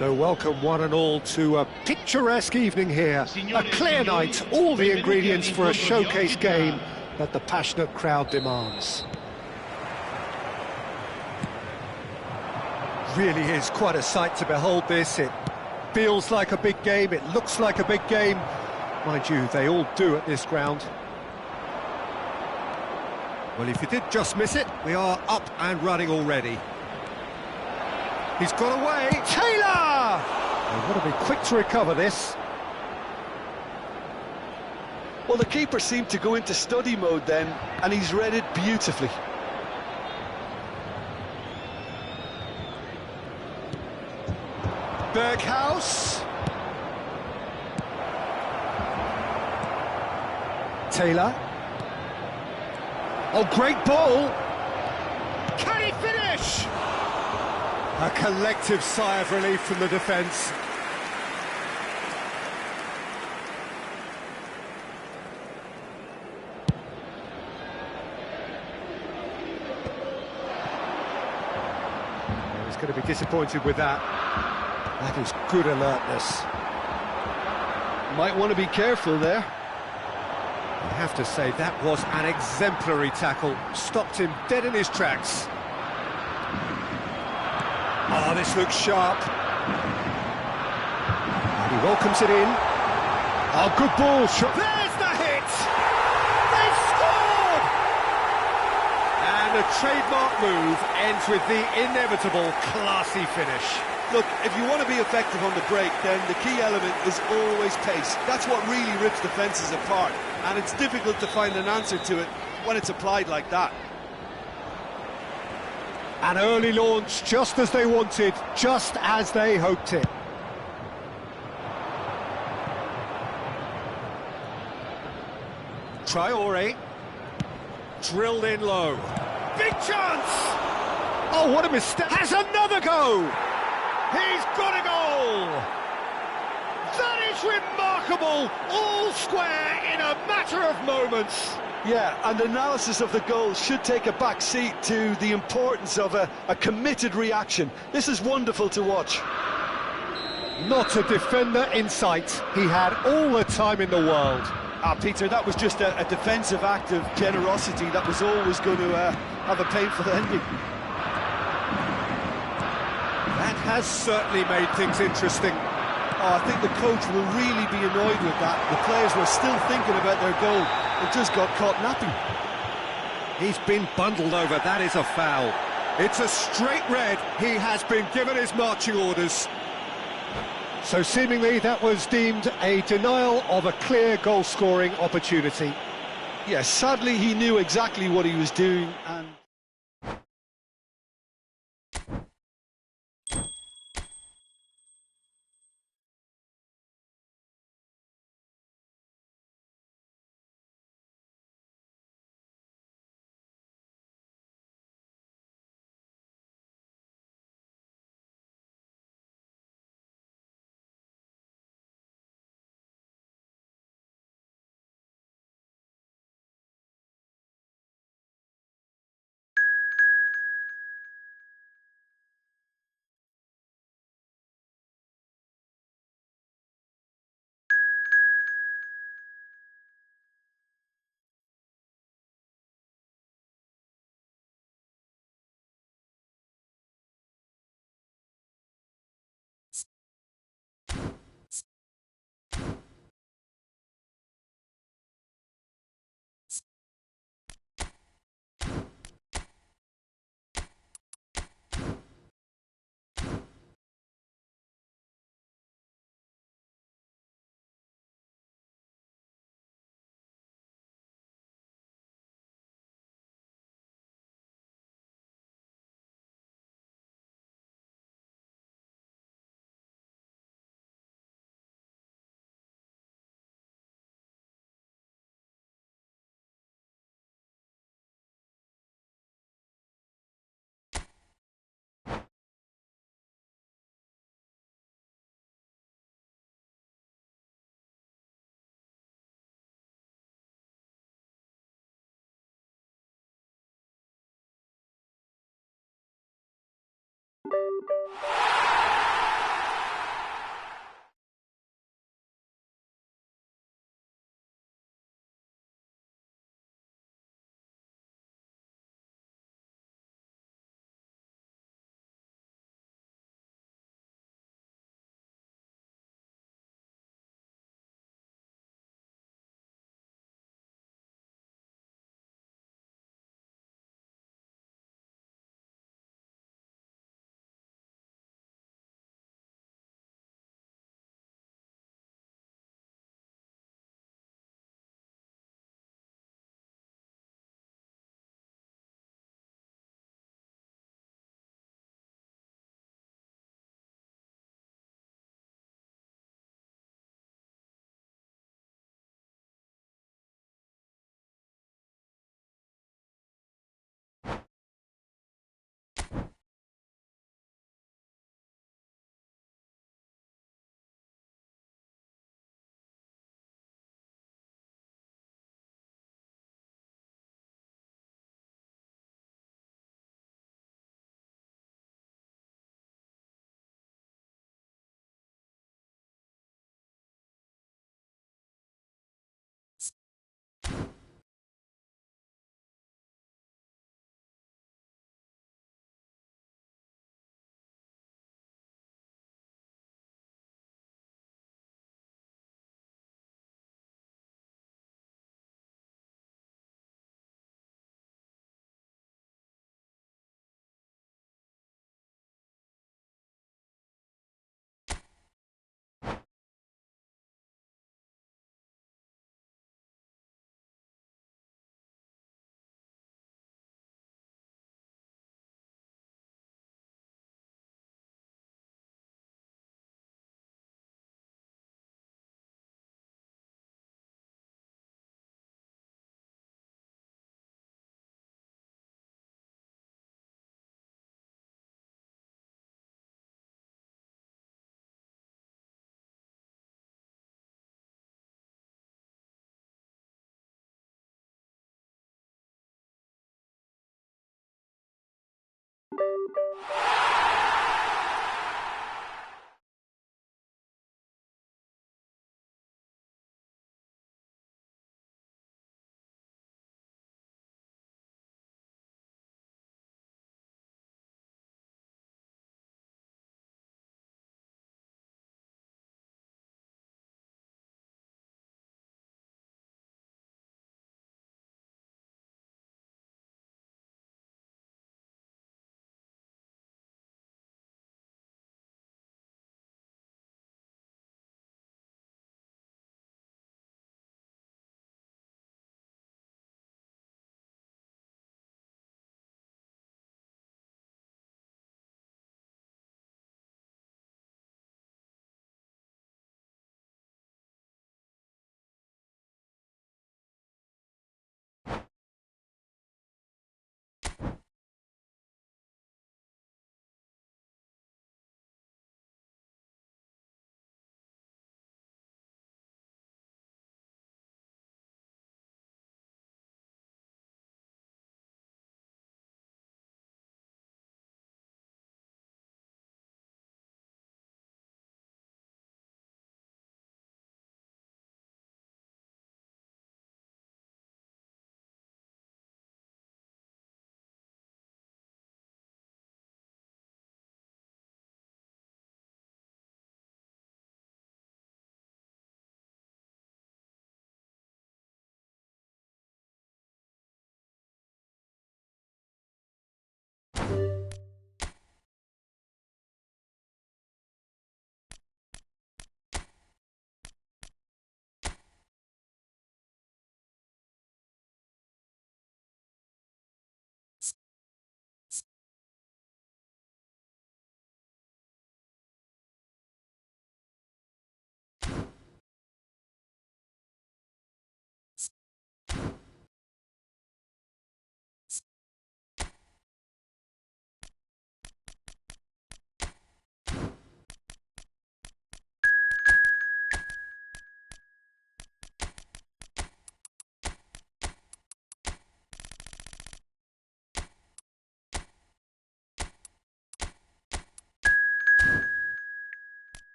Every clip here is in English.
So welcome one and all to a picturesque evening here, a clear night, all the ingredients for a showcase game that the passionate crowd demands. Really is quite a sight to behold this. It feels like a big game, it looks like a big game. Mind you, they all do at this ground. Well, if you did just miss it, we are up and running already. He's got away, Taylor! They've got to be quick to recover this. Well, the keeper seemed to go into study mode then, and he's read it beautifully. Berghaus. Taylor. Oh, great ball! Can he finish? A collective sigh of relief from the defence. He's going to be disappointed with that. That is good alertness. Might want to be careful there. I have to say, that was an exemplary tackle. Stopped him dead in his tracks. Oh, this looks sharp. He welcomes it in. Oh, good ball. There's the hit! They've scored! And a trademark move ends with the inevitable classy finish. Look, if you want to be effective on the break, then the key element is always pace. That's what really rips defences apart, and it's difficult to find an answer to it when it's applied like that. An early launch, just as they wanted, just as they hoped it. Traore. Drilled in low. Big chance! Oh, what a mistake! Has another go! He's got a goal! That is remarkable! All square in a matter of moments. Yeah, and analysis of the goal should take a back seat to the importance of a committed reaction. This is wonderful to watch. Not a defender in sight. He had all the time in the world. Peter, that was just a defensive act of generosity that was always going to have a painful ending. That has certainly made things interesting. Oh, I think the coach will really be annoyed with that. The players were still thinking about their goal. It just got caught napping. He's been bundled over, that is a foul. It's a straight red, he has been given his marching orders. So seemingly that was deemed a denial of a clear goal-scoring opportunity. Yes, sadly he knew exactly what he was doing and...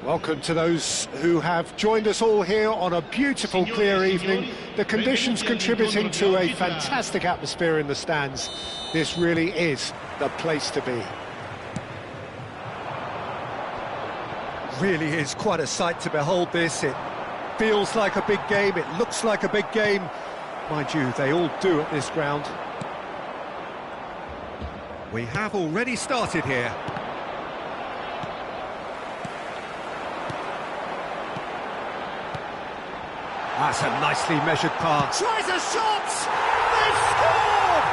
Welcome to those who have joined us all here on a beautiful, clear evening. The conditions contributing to a fantastic atmosphere in the stands. This really is the place to be. Really is quite a sight to behold this. It feels like a big game, it looks like a big game. Mind you, they all do at this ground. We have already started here. That's a nicely measured pass. Tries a shot! They've scored!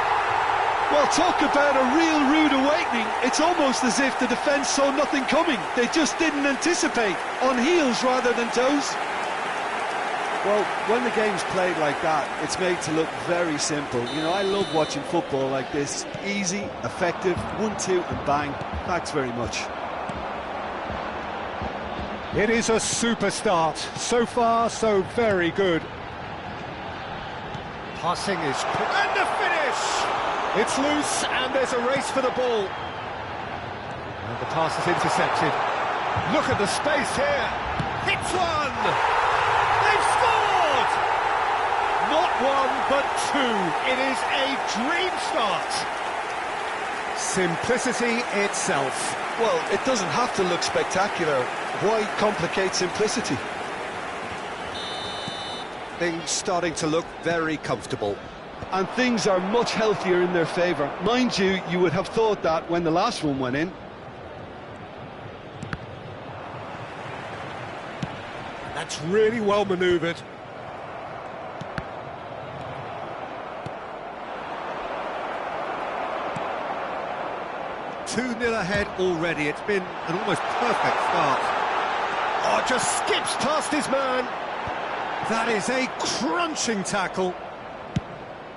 Well, talk about a real rude awakening. It's almost as if the defence saw nothing coming. They just didn't anticipate. On heels rather than toes. Well, when the game's played like that, it's made to look very simple. You know, I love watching football like this. Easy, effective, 1-2 and bang. Thanks very much. It is a super start. So far, so very good. Passing is... And the finish! It's loose, and there's a race for the ball. And the pass is intercepted. Look at the space here. Hits one! They've scored! Not one, but two. It is a dream start. Simplicity itself. Well, it doesn't have to look spectacular. Why complicate simplicity? Things starting to look very comfortable. And things are much healthier in their favour. Mind you, you would have thought that when the last one went in. That's really well manoeuvred. Two 2-0 ahead already. It's been an almost perfect start. Oh, just skips past his man. That is a crunching tackle.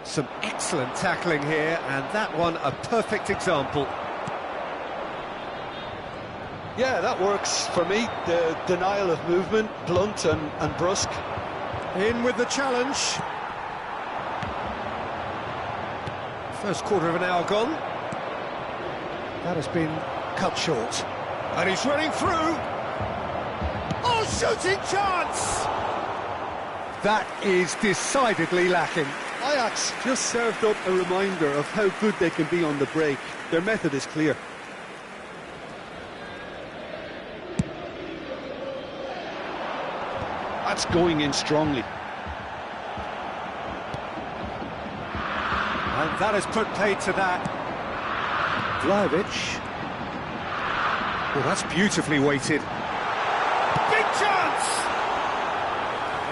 Some excellent tackling here, and that one a perfect example. Yeah, that works for me. The denial of movement, blunt and brusque. In with the challenge. First quarter of an hour gone. That has been cut short. And he's running through. Oh, shooting chance! That is decidedly lacking. Ajax just served up a reminder of how good they can be on the break. Their method is clear. That's going in strongly. And that has put paid to that. Vlahovic. Oh, that's beautifully weighted. Big chance!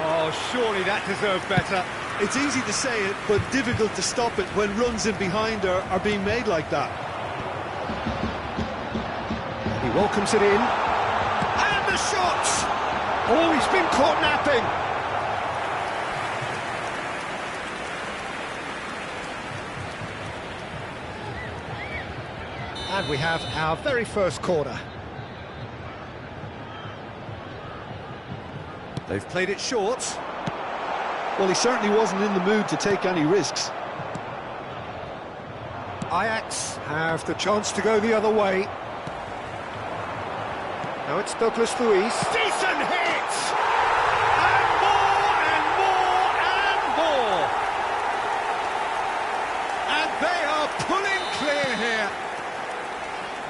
Oh, surely that deserved better. It's easy to say it, but difficult to stop it when runs in behind are being made like that. He welcomes it in. And the shot! Oh, he's been caught napping. And we have our very first corner. They've played it short. Well, he certainly wasn't in the mood to take any risks. Ajax have the chance to go the other way. Now it's Douglas Luiz. Decent hit! And more and more and more! And they are pulling clear here.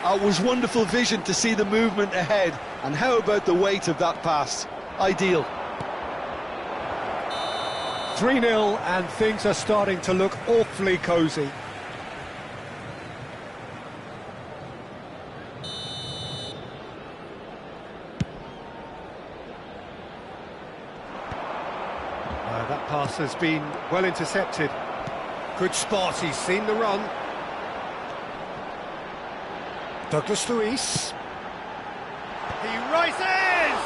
It was wonderful vision to see the movement ahead. And how about the weight of that pass? Ideal. 3-0, and things are starting to look awfully cosy. That pass has been well intercepted. Good spot, he's seen the run. Douglas Luiz. He rises!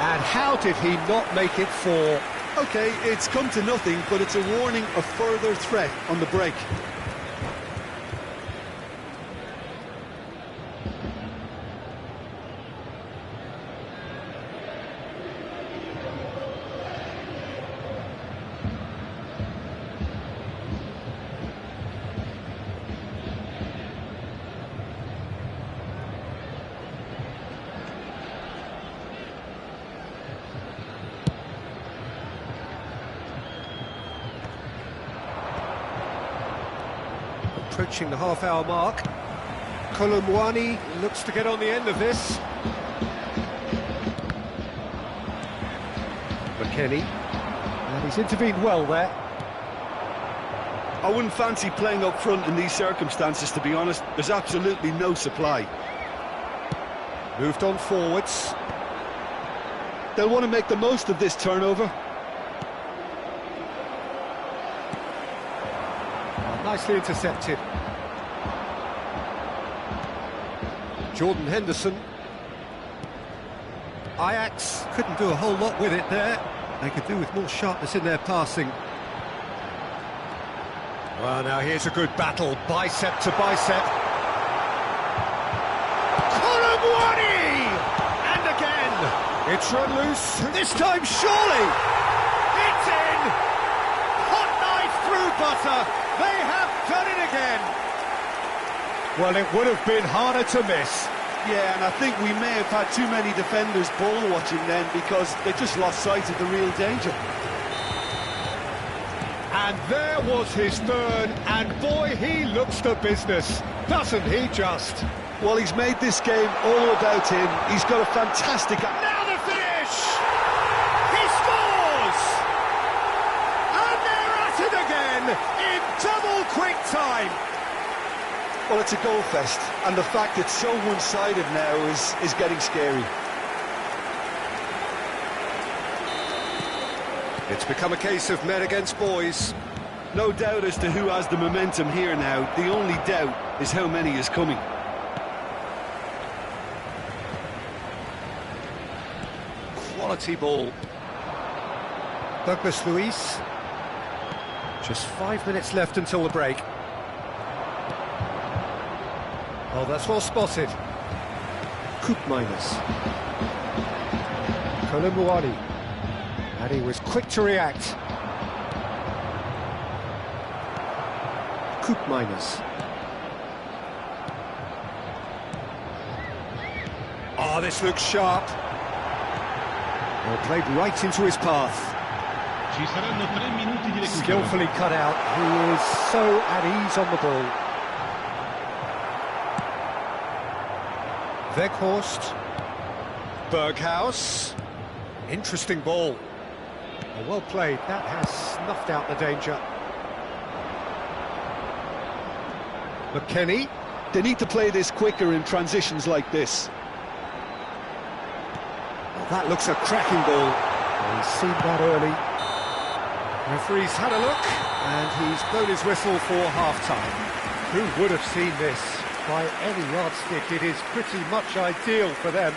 And how did he not make it four? OK, it's come to nothing, but it's a warning of further threat on the break. Approaching the half-hour mark. Kolomwani looks to get on the end of this. McKennie. And he's intervened well there. I wouldn't fancy playing up front in these circumstances, to be honest. There's absolutely no supply. Moved on forwards. They'll want to make the most of this turnover. Nicely intercepted. Jordan Henderson. Ajax couldn't do a whole lot with it there. They could do with more sharpness in their passing. Well, now here's a good battle, bicep to bicep. Kolomwani! And again! It's run loose, this time surely! It's in! Hot knife through butter! They have done it again! Well, it would have been harder to miss. Yeah, and I think we may have had too many defenders ball watching then because they just lost sight of the real danger. And there was his third, and boy, he looks the business, doesn't he just? Well, he's made this game all about him. He's got a fantastic... Now the finish! He scores! And they're at it again in double quick time. Well, it's a goal fest, and the fact it's so one-sided now is getting scary. It's become a case of men against boys. No doubt as to who has the momentum here now. The only doubt is how many is coming. Quality ball. Douglas Luiz. Just 5 minutes left until the break. Oh, that's well spotted. Koopmeiners. Kolomwani. And he was quick to react. Koopmeiners. Oh, this looks sharp. Well, played right into his path. Skillfully cut out. He is so at ease on the ball. Weghorst. Berghaus. Interesting ball. Oh, well played. That has snuffed out the danger. McKennie. They need to play this quicker in transitions like this. Well, that looks a cracking ball. Oh, he's seen that early. Referee's had a look, and he's blown his whistle for half-time. Who would have seen this? By any yardstick, it is pretty much ideal for them.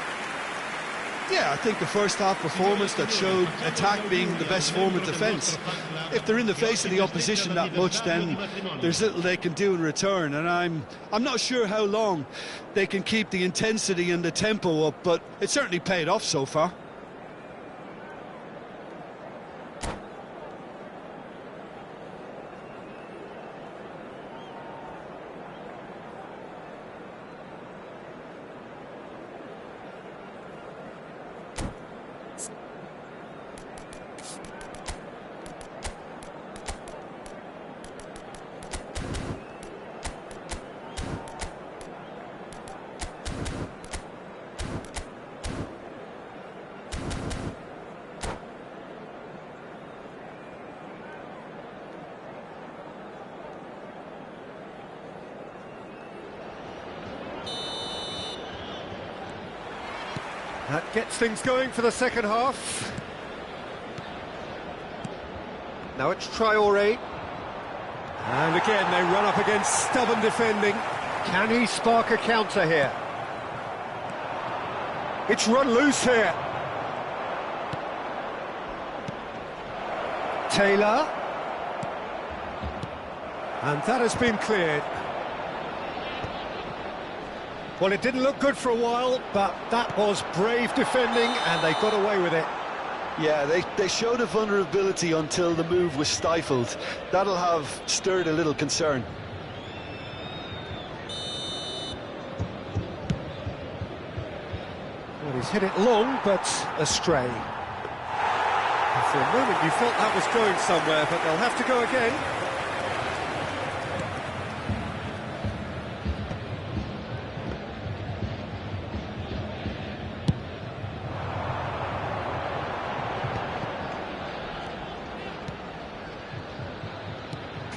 Yeah, I think the first half performance that showed attack being the best form of defence. If they're in the face of the opposition that much, then there's little they can do in return, and I'm not sure how long they can keep the intensity and the tempo up, but it certainly paid off so far. That gets things going for the second half. Now it's Traoré. And again, they run up against stubborn defending. Can he spark a counter here? It's run loose here. Taylor. And that has been cleared. Well, it didn't look good for a while, but that was brave defending, and they got away with it. Yeah, they showed a vulnerability until the move was stifled. That'll have stirred a little concern. Well, he's hit it long, but astray. And for a moment you thought that was going somewhere, but they'll have to go again.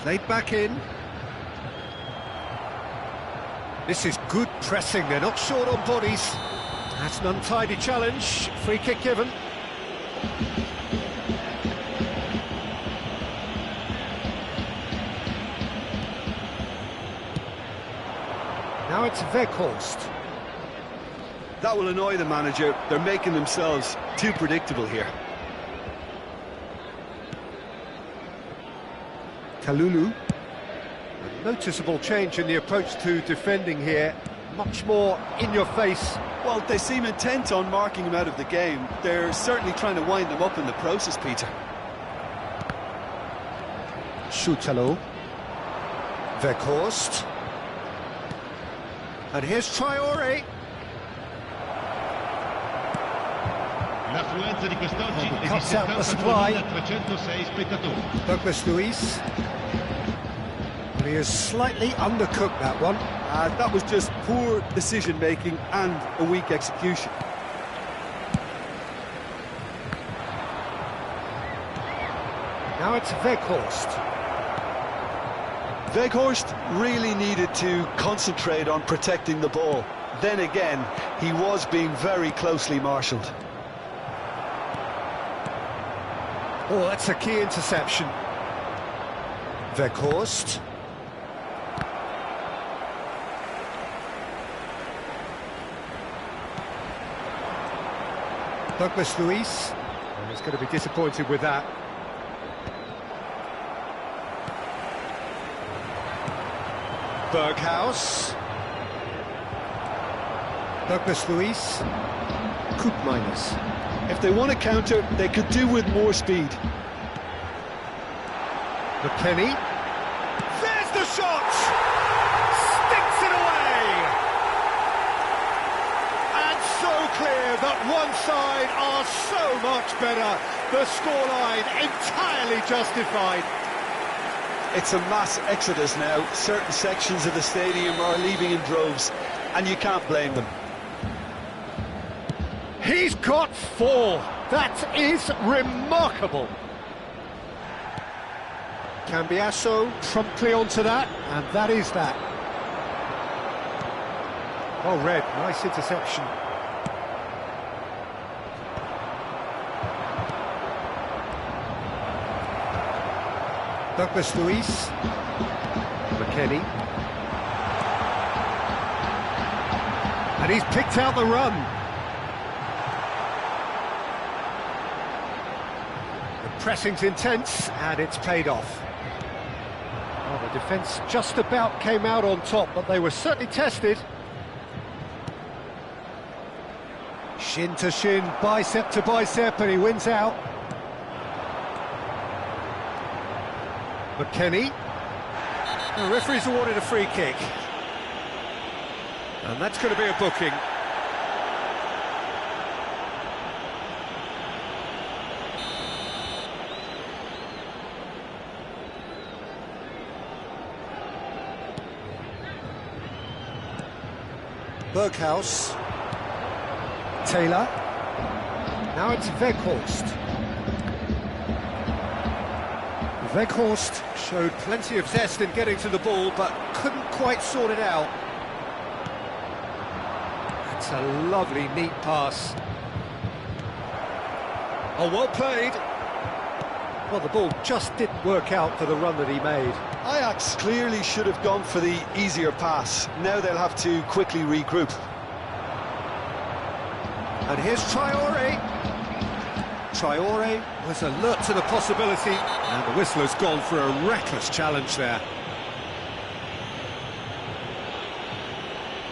Played back in. This is good pressing, they're not short on bodies. That's an untidy challenge, free kick given. Now it's Weghorst. That will annoy the manager. They're making themselves too predictable here. Kalulu. A noticeable change in the approach to defending here. Much more in your face. Well, they seem intent on marking him out of the game. They're certainly trying to wind him up in the process, Peter. Schutalo. Weghorst. And here's Traoré. L'affluenza di quest'oggi è di Cuts out the supply. 306 spettatori. Douglas Luiz. He is slightly undercooked, that one. That was just poor decision-making and a weak execution. Now it's Weghorst. Weghorst really needed to concentrate on protecting the ball. Then again, he was being very closely marshalled. Oh, that's a key interception. Weghorst. Douglas Luiz. And he's going to be disappointed with that. Berghaus. Douglas Luiz. Koopmeiners. If they want to counter, they could do with more speed. McKennie. There's the shot! Sticks it away! And so clear that one side are so much better. The scoreline entirely justified. It's a mass exodus now. Certain sections of the stadium are leaving in droves, and you can't blame them. He's got 4. That is remarkable. Cambiasso promptly onto that, and that is that. Well read, nice interception. Douglas Luiz. McKennie. And he's picked out the run. The pressing's intense, and it's paid off. Well, the defence just about came out on top, but they were certainly tested. Shin to shin, bicep to bicep, and he wins out. McKennie. The referee's awarded a free kick. And that's going to be a booking. Berghaus. Taylor. Now it's Weghorst. Weghorst showed plenty of zest in getting to the ball, but couldn't quite sort it out. That's a lovely, neat pass. Oh, well played. Well, the ball just didn't work out for the run that he made. Ajax clearly should have gone for the easier pass. Now they'll have to quickly regroup. And here's Traoré. Traoré was alert to the possibility, and the whistle has gone for a reckless challenge there.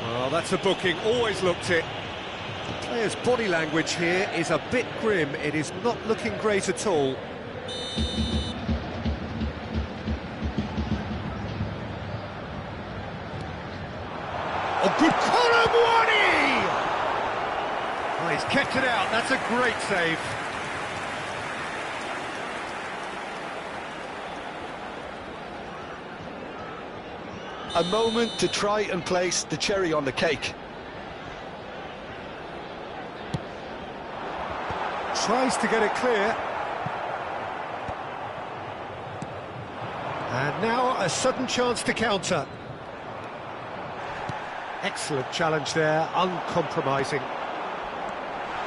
Well, that's a booking, always looked it. The player's body language here is a bit grim. It is not looking great at all. Oh, good Konami! Oh, he's kept it out, that's a great save. A moment to try and place the cherry on the cake. Tries to get it clear. And now a sudden chance to counter. Excellent challenge there, uncompromising.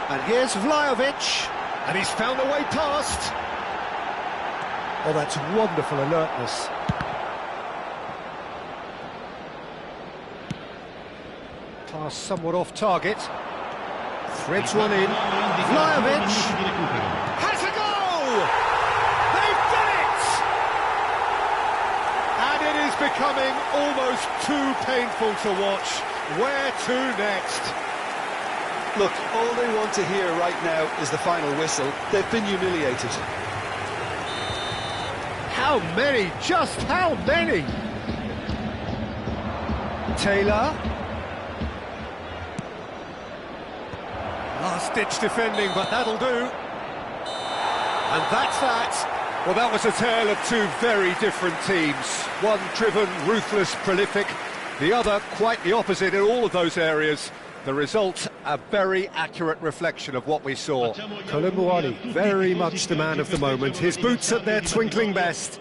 And here's Vlahovic, and he's found a way past. Oh, that's wonderful alertness. Pass somewhat off target. Threads one in. Vlahovic has a goal! They've done it! And it is becoming almost too painful to watch. Where to next? Look, all they want to hear right now is the final whistle. They've been humiliated. How many? Just how many? Taylor. Last-ditch defending, but that'll do. And that's that. Well, that was a tale of two very different teams. One driven, ruthless, prolific. The other quite the opposite in all of those areas. The result, a very accurate reflection of what we saw. Kolumuani, very much the man of the moment. His boots at their twinkling best.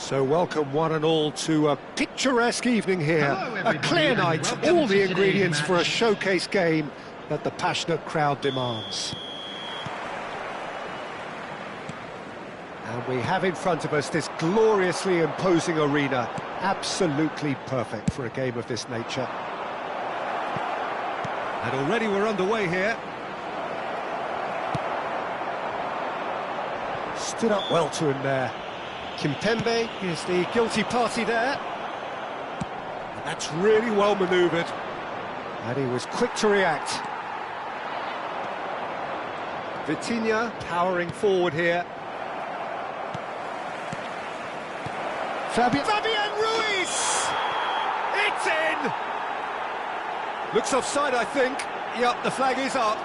So welcome one and all to a picturesque evening here. Hello, A everybody, clear and night, welcome all to the today's ingredients for a match. showcase game that the passionate crowd demands. And we have in front of us this gloriously imposing arena, absolutely perfect for a game of this nature. And already we're underway here. Stood up well to him there. Kimpembe is the guilty party there. And that's really well manoeuvred. And he was quick to react. Vitinha powering forward here. Fabian Ruiz! It's in! Looks offside, I think. Yep, the flag is up.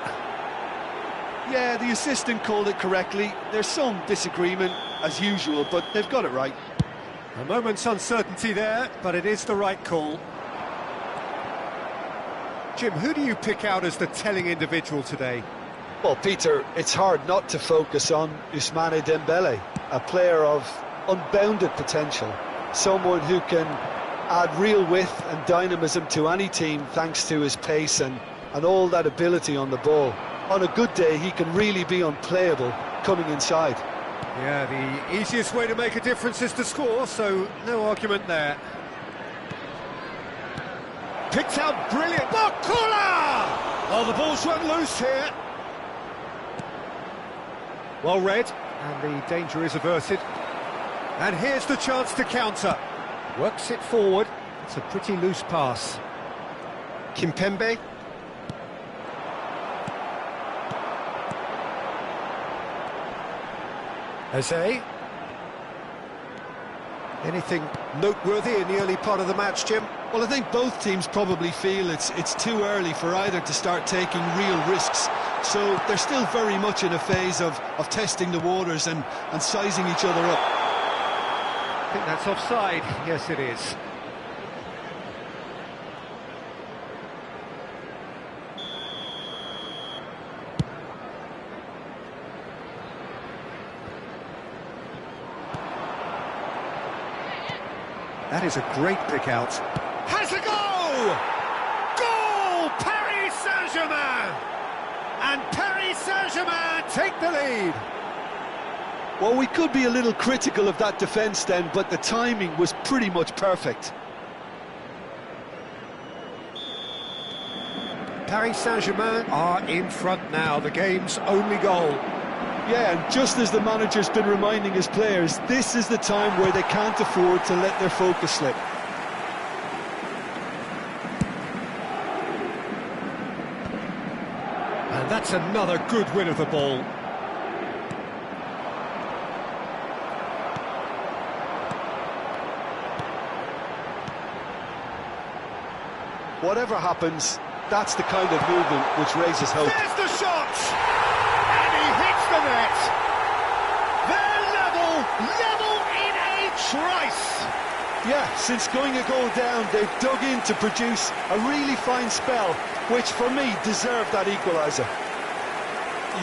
Yeah, the assistant called it correctly. There's some disagreement, as usual, but they've got it right. A moment's uncertainty there, but it is the right call. Jim, who do you pick out as the telling individual today? Well, Peter, it's hard not to focus on Ousmane Dembele, a player of unbounded potential, someone who can add real width and dynamism to any team thanks to his pace and all that ability on the ball. On a good day, he can really be unplayable coming inside. Yeah, the easiest way to make a difference is to score, so no argument there. Picked out brilliant. Bakula! Oh, the ball's run loose here. Well read, and the danger is averted. And here's the chance to counter. Works it forward. It's a pretty loose pass. Kimpembe. Jose. Anything noteworthy in the early part of the match, Jim? Well, I think both teams probably feel it's too early for either to start taking real risks. So they're still very much in a phase of testing the waters and sizing each other up. I think that's offside. Yes, it is. That is a great pick out. Has a goal! Goal! Paris Saint-Germain! And Paris Saint-Germain take the lead. Well, we could be a little critical of that defence then, but the timing was pretty much perfect. Paris Saint-Germain are in front now, the game's only goal. Yeah, and just as the manager's been reminding his players, this is the time where they can't afford to let their focus slip. And that's another good win of the ball. Whatever happens, that's the kind of movement which raises hope. There's the shot! And he hits the net! They're level in a trice! Yeah, since going a goal down, they've dug in to produce a really fine spell, which for me deserved that equaliser.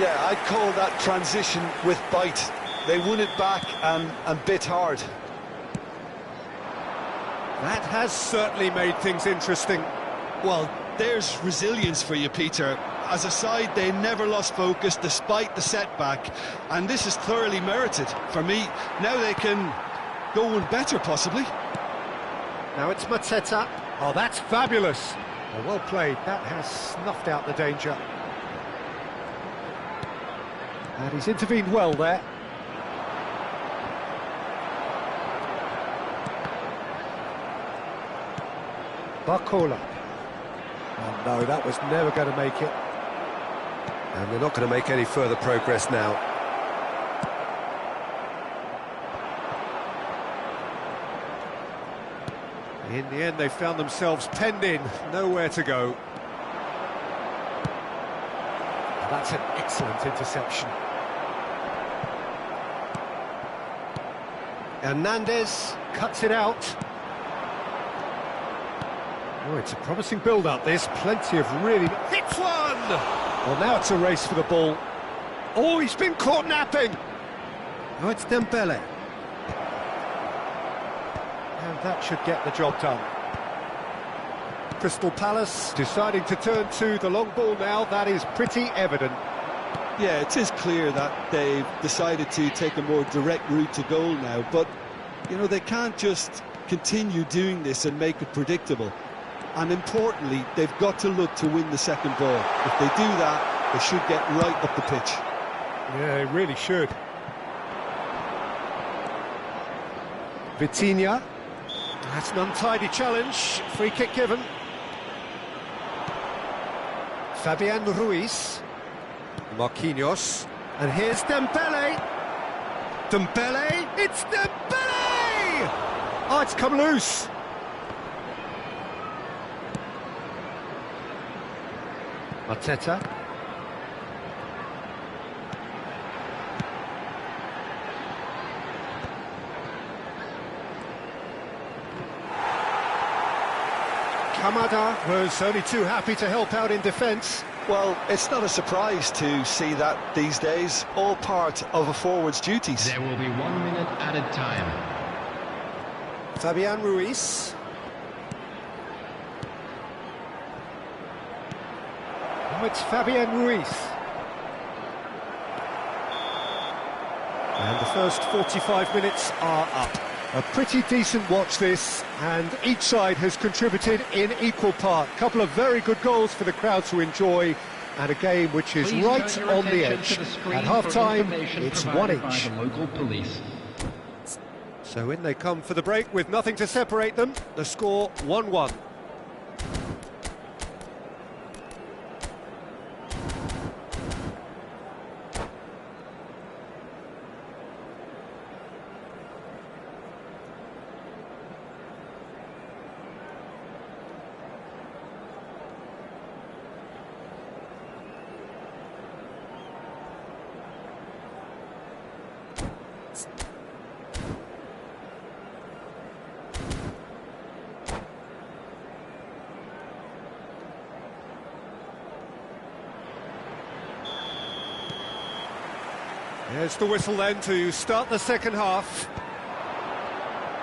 Yeah, I'd call that transition with bite. They won it back and bit hard. That has certainly made things interesting. Well, there's resilience for you, Peter. As a side, they never lost focus despite the setback, and this is thoroughly merited. For me, now they can go one better, possibly. Now it's Mateta. Oh, that's fabulous. Oh, well played. That has snuffed out the danger. And he's intervened well there. Bakula. Oh no, that was never going to make it. And they're not going to make any further progress now. In the end, they found themselves penned in, nowhere to go. That's an excellent interception. Hernandez cuts it out. Oh, it's a promising build-up, this. Plenty of really... Hits one! Well, now it's a race for the ball. Oh, he's been caught napping! Oh, it's Dembele. that should get the job done. Crystal Palace deciding to turn to the long ball now, that is pretty evident. Yeah, it is clear that they've decided to take a more direct route to goal now, but, you know, they can't just continue doing this and make it predictable. And importantly, they've got to look to win the second ball. If they do that, they should get right up the pitch. Yeah, they really should. Vitinha. That's an untidy challenge. Free kick given. Fabian Ruiz. Marquinhos. And here's Dembele. Dembele. It's Dembele! Oh, it's come loose. Arteta. Kamada was only too happy to help out in defence. Well, it's not a surprise to see that these days, all part of a forward's duties. There will be 1 minute added time. Fabian Ruiz. Oh, it's Fabian Ruiz. And the first 45 minutes are up. A pretty decent watch this, and each side has contributed in equal part. A couple of very good goals for the crowd to enjoy, and a game which is Please right turn your on the attention edge. to the screen At half-time, for information it's provided 1 each. by the local police. So in they come for the break with nothing to separate them. The score 1-1. There's the whistle then to start the second half.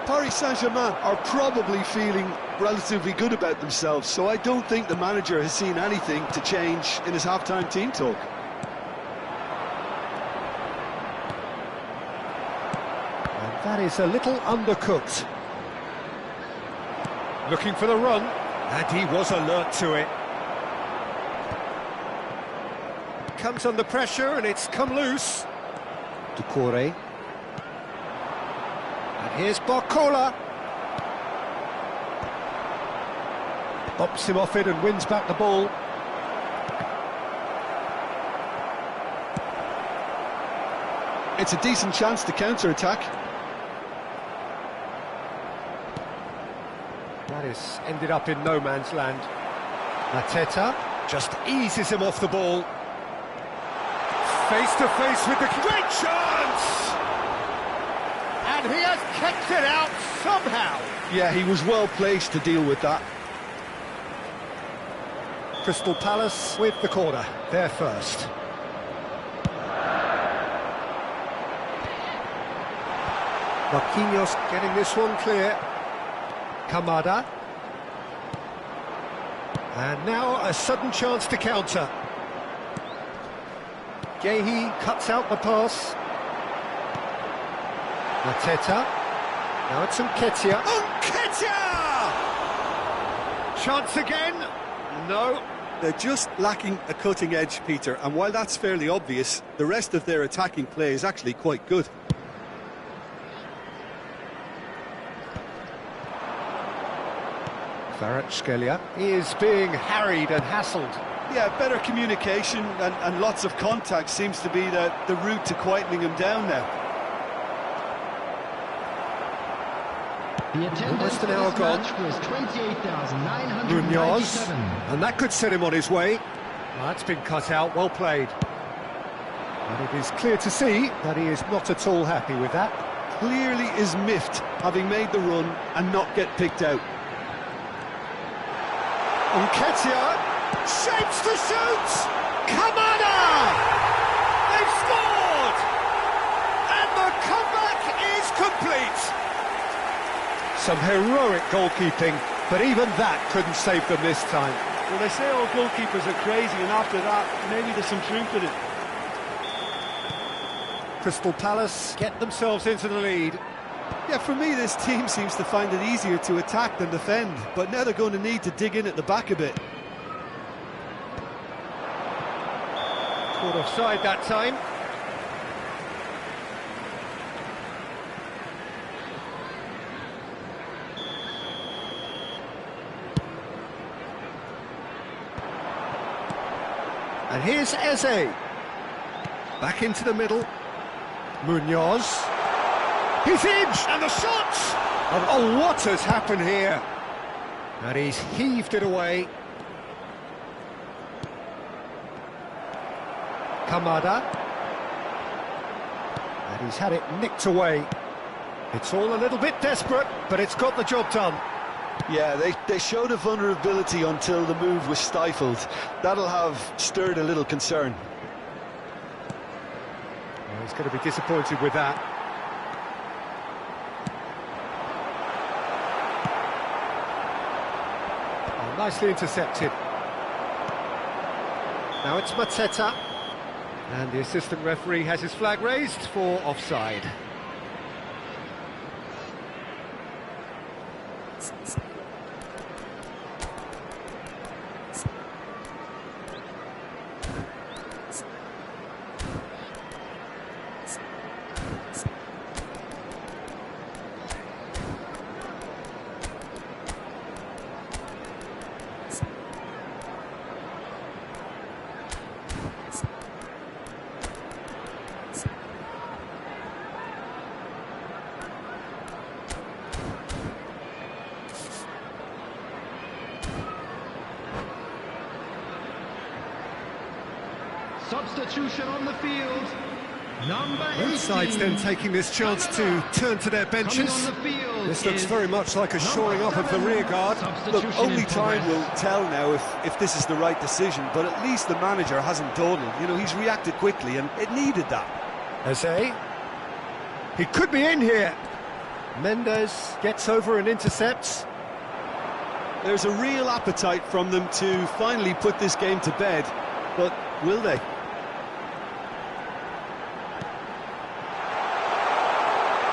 Paris Saint-Germain are probably feeling relatively good about themselves, so I don't think the manager has seen anything to change in his half-time team talk. And that is a little undercooked. Looking for the run, and he was alert to it. Comes under pressure, and it's come loose. Ducouré. And here's Barcola. Bops him off it and wins back the ball. It's a decent chance to counter-attack. That is ended up in no man's land. Arteta just eases him off the ball. Face to face with the great chance! And he has kept it out somehow. Yeah, he was well placed to deal with that. Crystal Palace with the corner, they're first. Marquinhos getting this one clear. Kamada. And now a sudden chance to counter. Gehi cuts out the pass. Arteta. Now it's Nketiah. Nketiah! Chance again. No. They're just lacking a cutting edge, Peter, and while that's fairly obvious, the rest of their attacking play is actually quite good. Kvaratskhelia is being harried and hassled. Yeah, better communication and lots of contact seems to be the route to quietening him down now. The attendance Almost an for hour this gone. match was 28,997. Munoz, and that could set him on his way. That's been cut out, well played. And it is clear to see that he is not at all happy with that. Clearly is miffed, having made the run and not get picked out. Nketiah shapes to shoot! Kamada! They've scored! And the comeback is complete! Some heroic goalkeeping, but even that couldn't save them this time. Well, they say all goalkeepers are crazy, and after that, maybe there's some truth in it. Crystal Palace get themselves into the lead. Yeah, for me, this team seems to find it easier to attack than defend, but now they're going to need to dig in at the back a bit. Caught offside that time. And here's Eze. Back into the middle. Munoz. He's in! And the shot! Oh, what has happened here? And he's heaved it away. Kamada. And he's had it nicked away. It's all a little bit desperate, but it's got the job done. Yeah, they showed a vulnerability until the move was stifled. That'll have stirred a little concern. Well, he's going to be disappointed with that. Oh, nicely intercepted. Now it's Mateta. And the assistant referee has his flag raised for offside. Substitution on the field. Number 18. Both sides then taking this chance to turn to their benches. On the field This looks very much like a shoring up of the rear guard. Look, only time will tell now if this is the right decision, but at least the manager hasn't dawdled. You know, he's reacted quickly, and it needed that. Eze. He could be in here. Mendes gets over and intercepts. There's a real appetite from them to finally put this game to bed, but will they?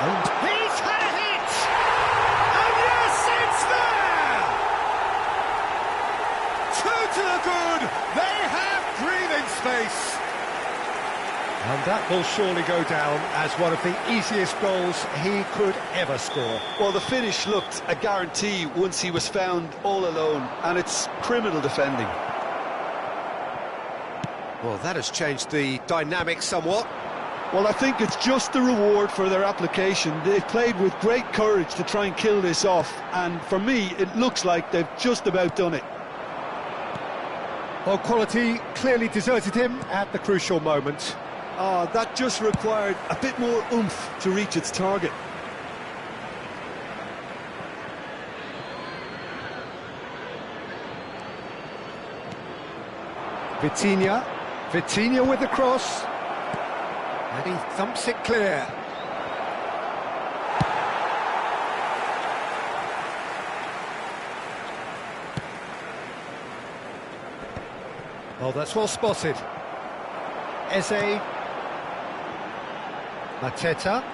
And he's had it! And yes, it's there! Two to the good! They have breathing space! And that will surely go down as one of the easiest goals he could ever score. Well, the finish looked a guarantee once he was found all alone, and it's criminal defending. Well, that has changed the dynamic somewhat. Well, I think it's just the reward for their application. They've played with great courage to try and kill this off, and for me, it looks like they've just about done it. Well, quality clearly deserted him at the crucial moment. That just required a bit more oomph to reach its target. Vitinha with the cross. And he thumps it clear. Oh, that's well spotted. Eze. Mateta.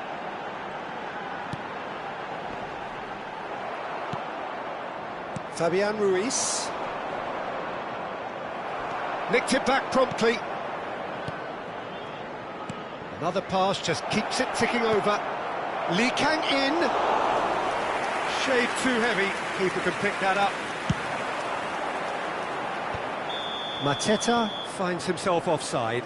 Fabian Ruiz. Nicked it back promptly. Another pass just keeps it ticking over. Lee Kang in. Shade too heavy. Keeper can pick that up. Mateta finds himself offside.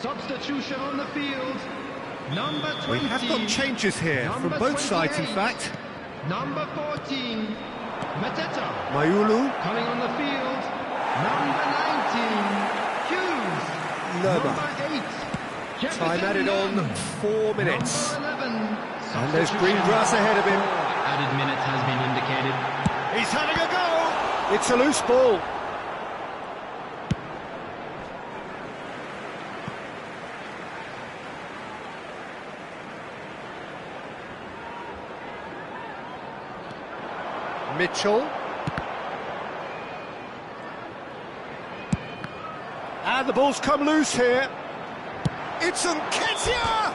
Substitution on the field. Number 20. We have got changes here from Number both sides, in 28. fact. Number 14, Mateta. Mayulu, Coming on the field, number 19, Hughes. Lerma. Number 8, Time added on 4 minutes. Number 11, And there's green grass ahead of him. added minutes has been indicated. He's having a go! It's a loose ball. Mitchell. And the ball's come loose here. It's Nketiah!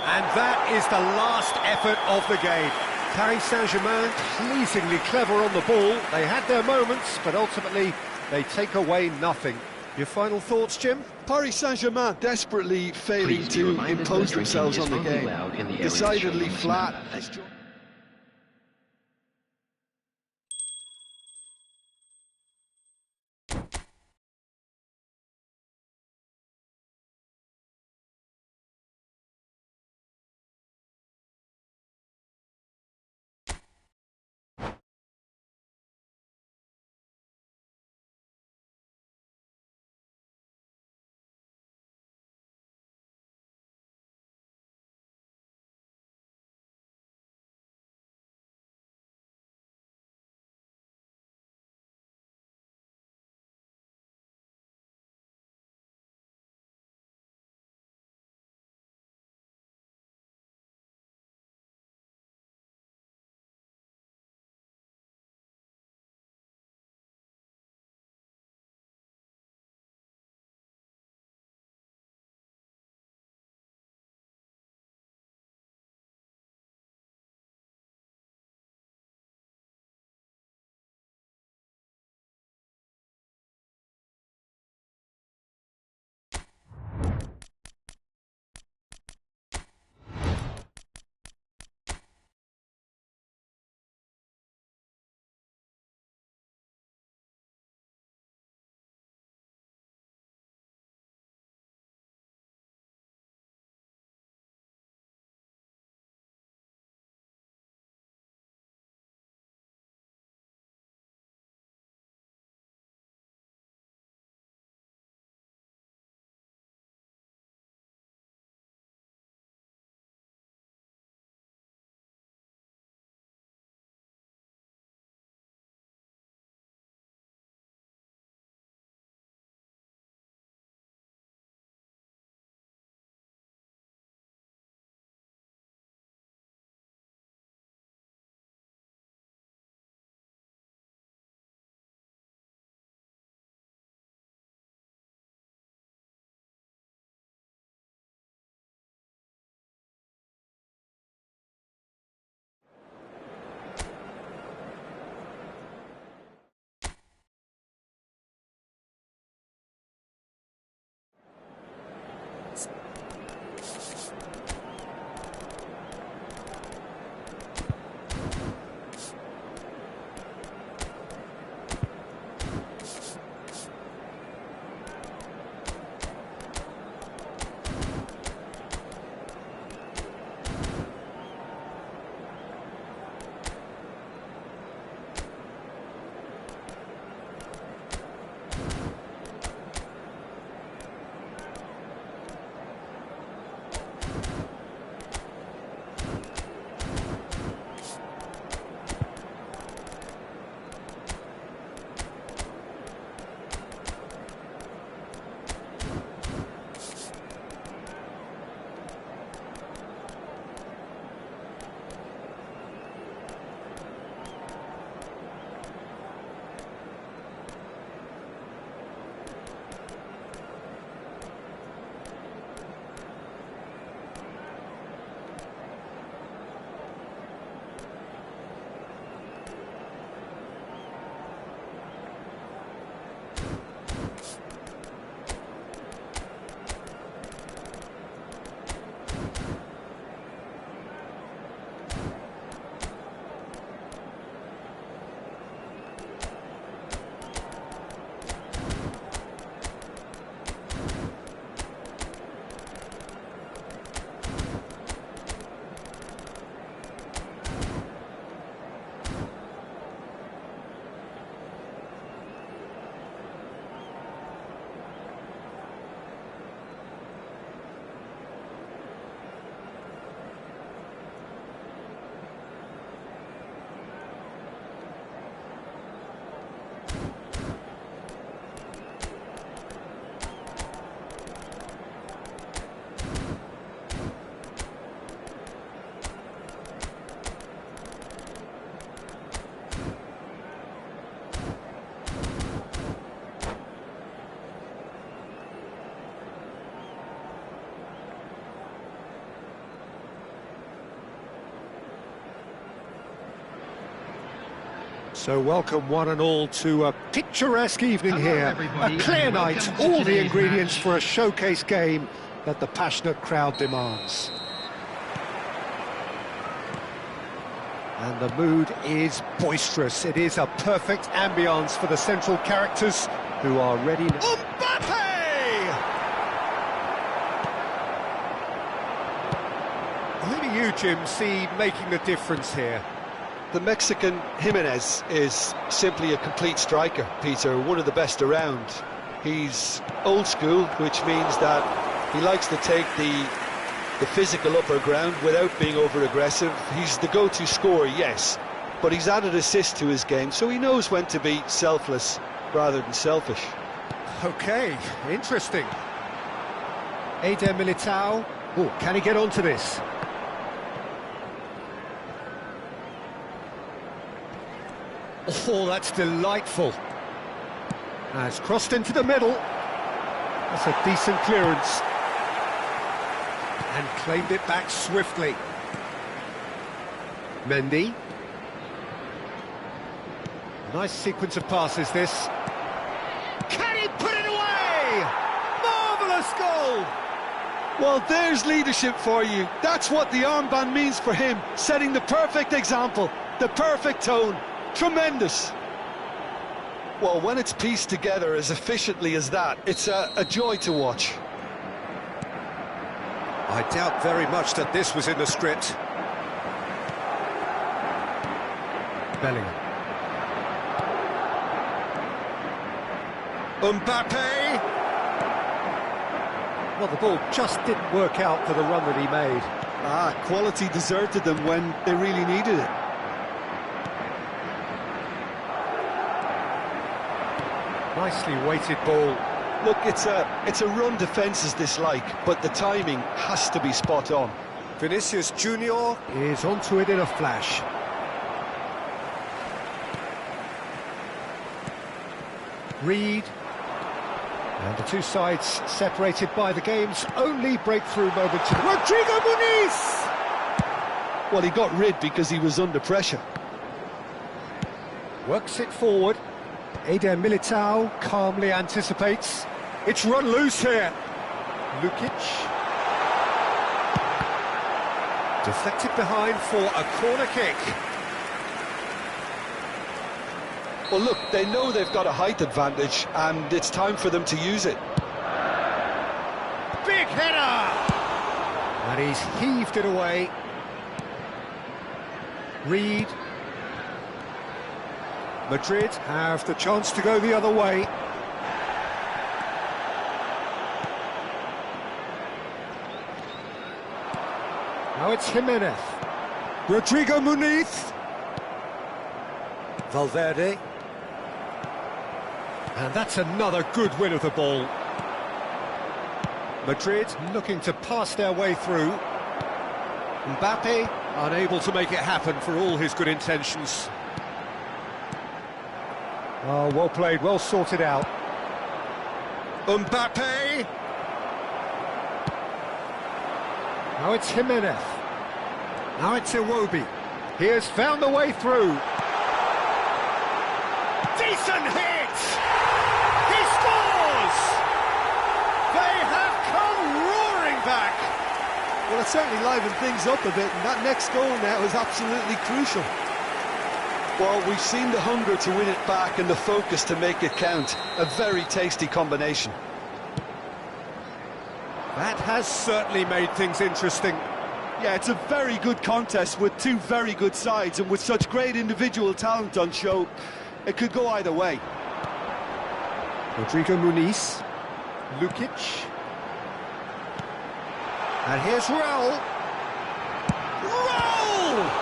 And that is the last effort of the game. Paris Saint-Germain pleasingly clever on the ball. They had their moments, but ultimately they take away nothing. Your final thoughts, Jim? Paris Saint-Germain desperately failing to impose themselves on the game. Decidedly flat. So welcome one and all to a picturesque evening Hello, here. everybody, A clear and night, welcome to all the today's ingredients match. for a showcase game that the passionate crowd demands. And the mood is boisterous. It is a perfect ambience for the central characters who are ready. Mbappe! Who do you, Jim, see making the difference here? The Mexican Jimenez is simply a complete striker, Peter, one of the best around. He's old school, which means that he likes to take the physical upper ground without being over-aggressive. He's the go-to scorer, yes, but he's added assist to his game, so he knows when to be selfless rather than selfish. Okay, interesting. Eder Militao. Oh, can he get onto this? Oh, that's delightful. It's crossed into the middle. That's a decent clearance. And claimed it back swiftly. Mendy. Nice sequence of passes, this. Can he put it away? Marvellous goal! Well, there's leadership for you. That's what the armband means for him, setting the perfect example, the perfect tone. Tremendous. Well, when it's pieced together as efficiently as that, it's a joy to watch. I doubt very much that this was in the script. Bellingham. Mbappe! Well, the ball just didn't work out for the run that he made. Quality deserted them when they really needed it. Nicely weighted ball. Look, it's a run defence this like, but the timing has to be spot on. Vinicius Junior is onto it in a flash. Reed. And the two sides separated by the game's only breakthrough moment. Rodrigo Muniz! Well, he got rid because he was under pressure. Works it forward. Eder Militao calmly anticipates. It's run loose here. Lukic. Deflected behind for a corner kick. Well, look, they know they've got a height advantage, and it's time for them to use it. Big header! And he's heaved it away. Reed. Madrid have the chance to go the other way. Now it's Jimenez. Rodrigo Muniz. Valverde. And that's another good win of the ball. Madrid looking to pass their way through. Mbappe unable to make it happen for all his good intentions. Oh, well played, well sorted out. Mbappe! Now it's Jimenez. Now it's Iwobi. He has found the way through. Decent hit! He scores! They have come roaring back! Well, it certainly livened things up a bit, and that next goal now is absolutely crucial. Well, we've seen the hunger to win it back and the focus to make it count. A very tasty combination. That has certainly made things interesting. Yeah, it's a very good contest with two very good sides, and with such great individual talent on show, it could go either way. Rodrigo Muniz. Lukic. And here's Raul. Raul!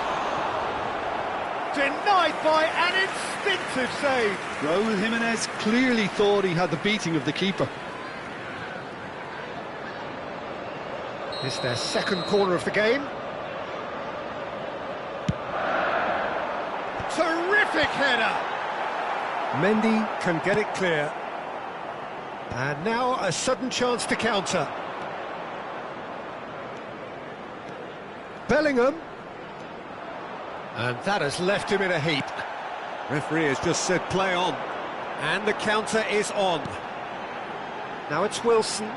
Denied by an instinctive save. Raul Jimenez clearly thought he had the beating of the keeper. It's their second corner of the game. Terrific header! Mendy can get it clear. And now a sudden chance to counter. Bellingham. And that has left him in a heap. Referee has just said play on. And the counter is on. Now it's Wilson.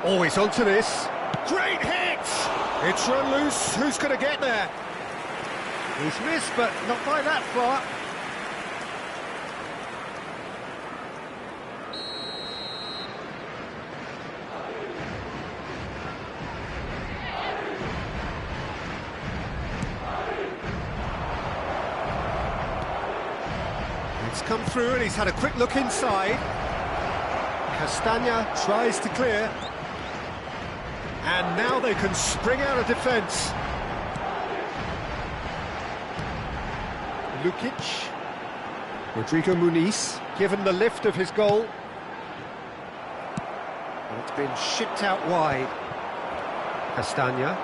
Oh, he's onto this. Great hit! It's run loose. Who's going to get there? He's missed, but not by that far. It's come through and he's had a quick look inside. Castagna tries to clear. And now they can spring out of defence. Lukic. Rodrigo Muniz, given the lift of his goal. And it's been shipped out wide. Castagna.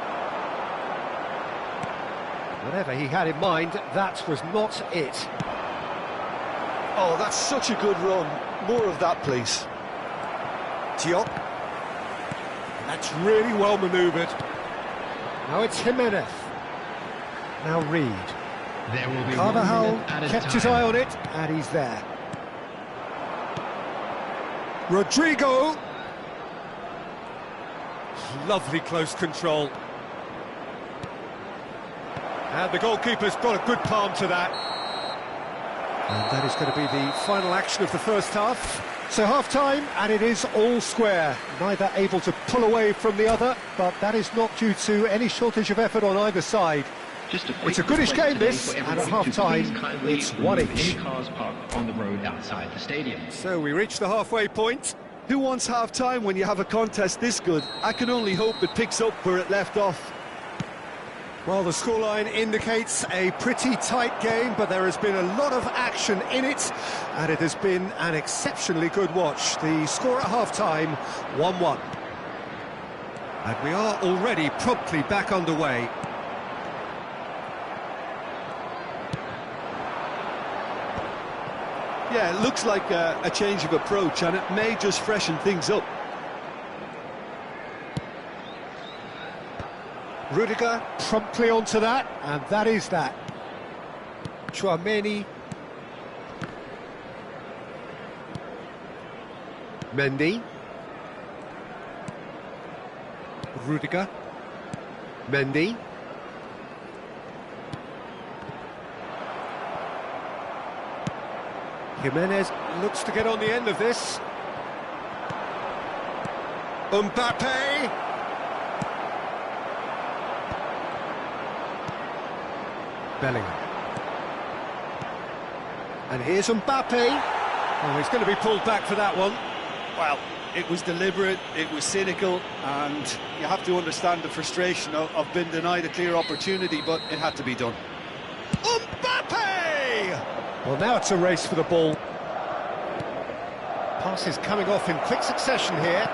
Whatever he had in mind, that was not it. Oh, that's such a good run. More of that, please. Diop. That's really well manoeuvred. Now it's Jimenez. Now Reed. There will be Carvajal 1 minute at a kept time. his eye on it, and he's there. Rodrigo. Lovely close control. And the goalkeeper's got a good palm to that. And that is going to be the final action of the first half. So half-time, and it is all square. Neither able to pull away from the other, but that is not due to any shortage of effort on either side. It's a goodish game, this, and at half-time, it's one each. Cars parked on the road outside the stadium. So we reach the halfway point. Who wants half-time when you have a contest this good? I can only hope it picks up where it left off. Well, the scoreline indicates a pretty tight game, but there has been a lot of action in it, and it has been an exceptionally good watch. The score at half-time, 1-1. And we are already promptly back underway. Yeah, it looks like a change of approach, and it may just freshen things up. Rudiger promptly onto that, and that is that. Chouameni. Mendy. Rudiger. Mendy. Jimenez looks to get on the end of this. Mbappe. Bellingham. And here's Mbappe. Oh, he's going to be pulled back for that one. Well, it was deliberate, it was cynical, and you have to understand the frustration of being denied a clear opportunity, but it had to be done. Mbappe! Well, now it's a race for the ball. Passes coming off in quick succession here.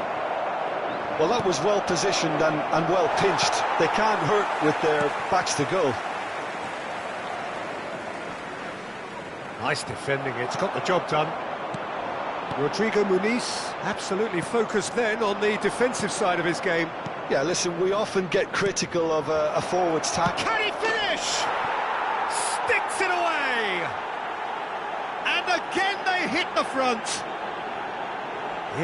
Well, that was well positioned and well pinched. They can't hurt with their backs to goal. Nice defending, it's got the job done. Rodrigo Muniz, absolutely focused then on the defensive side of his game. Yeah, listen, we often get critical of a forward's tack. Can he finish? Sticks it away! And again they hit the front.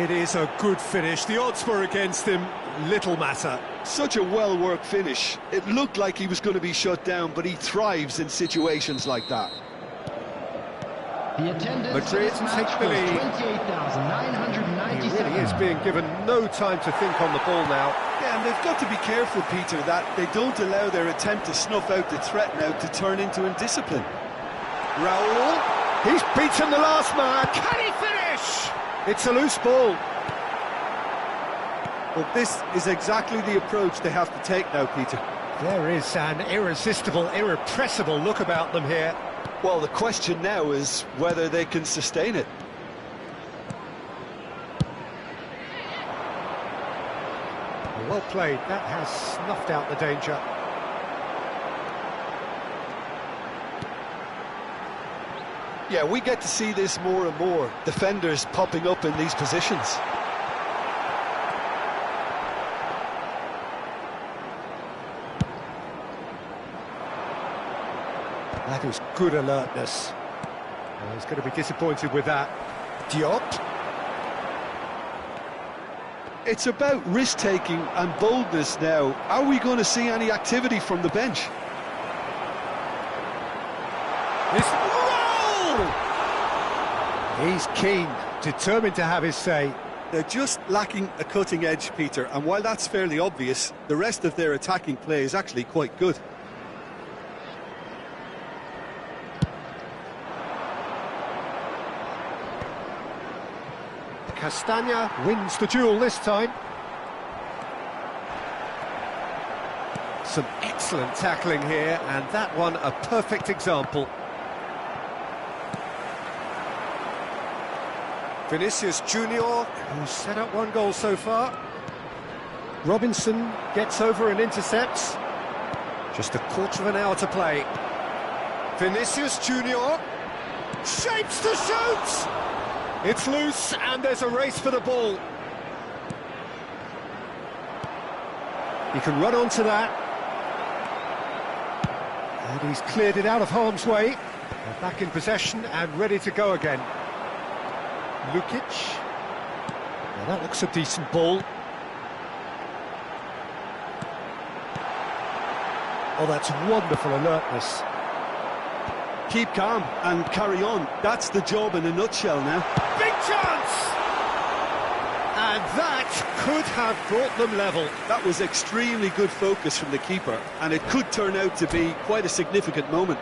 It is a good finish. The odds were against him, little matter. Such a well-worked finish. It looked like he was going to be shut down, but he thrives in situations like that. The attendance Madrid for this match take the was lead. 28,997. He really is being given no time to think on the ball now. Yeah, and they've got to be careful, Peter, that they don't allow their attempt to snuff out the threat now to turn into indiscipline. Raul, he's beaten the last man. Can he finish? It's a loose ball. Well, this is exactly the approach they have to take now, Peter. There is an irresistible, irrepressible look about them here. Well, the question now is whether they can sustain it. Well played, that has snuffed out the danger. Yeah, we get to see this more and more. Defenders popping up in these positions. That is good alertness. He's going to be disappointed with that. Diop. It's about risk-taking and boldness now. Are we going to see any activity from the bench? This roll! He's keen, determined to have his say. They're just lacking a cutting edge, Peter, and while that's fairly obvious, the rest of their attacking play is actually quite good. Castagna wins the duel this time. Some excellent tackling here, and that one a perfect example. Vinicius Junior, who's set up one goal so far. Robinson gets over and intercepts. Just a quarter of an hour to play. Vinicius Junior shapes to shoot! It's loose, and there's a race for the ball. He can run onto that. And he's cleared it out of harm's way. They're back in possession and ready to go again. Lukic. Now that looks a decent ball. Oh, that's wonderful alertness. Keep calm and carry on. That's the job in a nutshell now. Big chance! And that could have brought them level. That was extremely good focus from the keeper, and it could turn out to be quite a significant moment.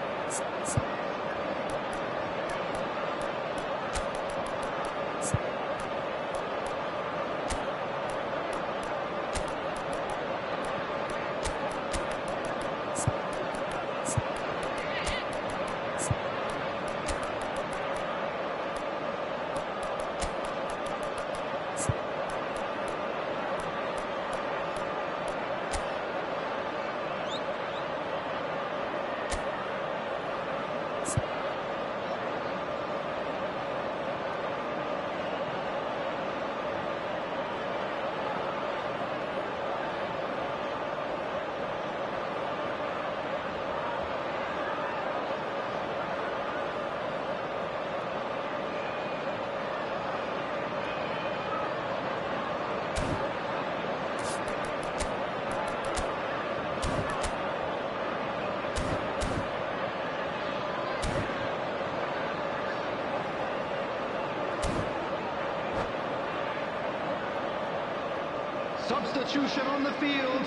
Substitution on the field.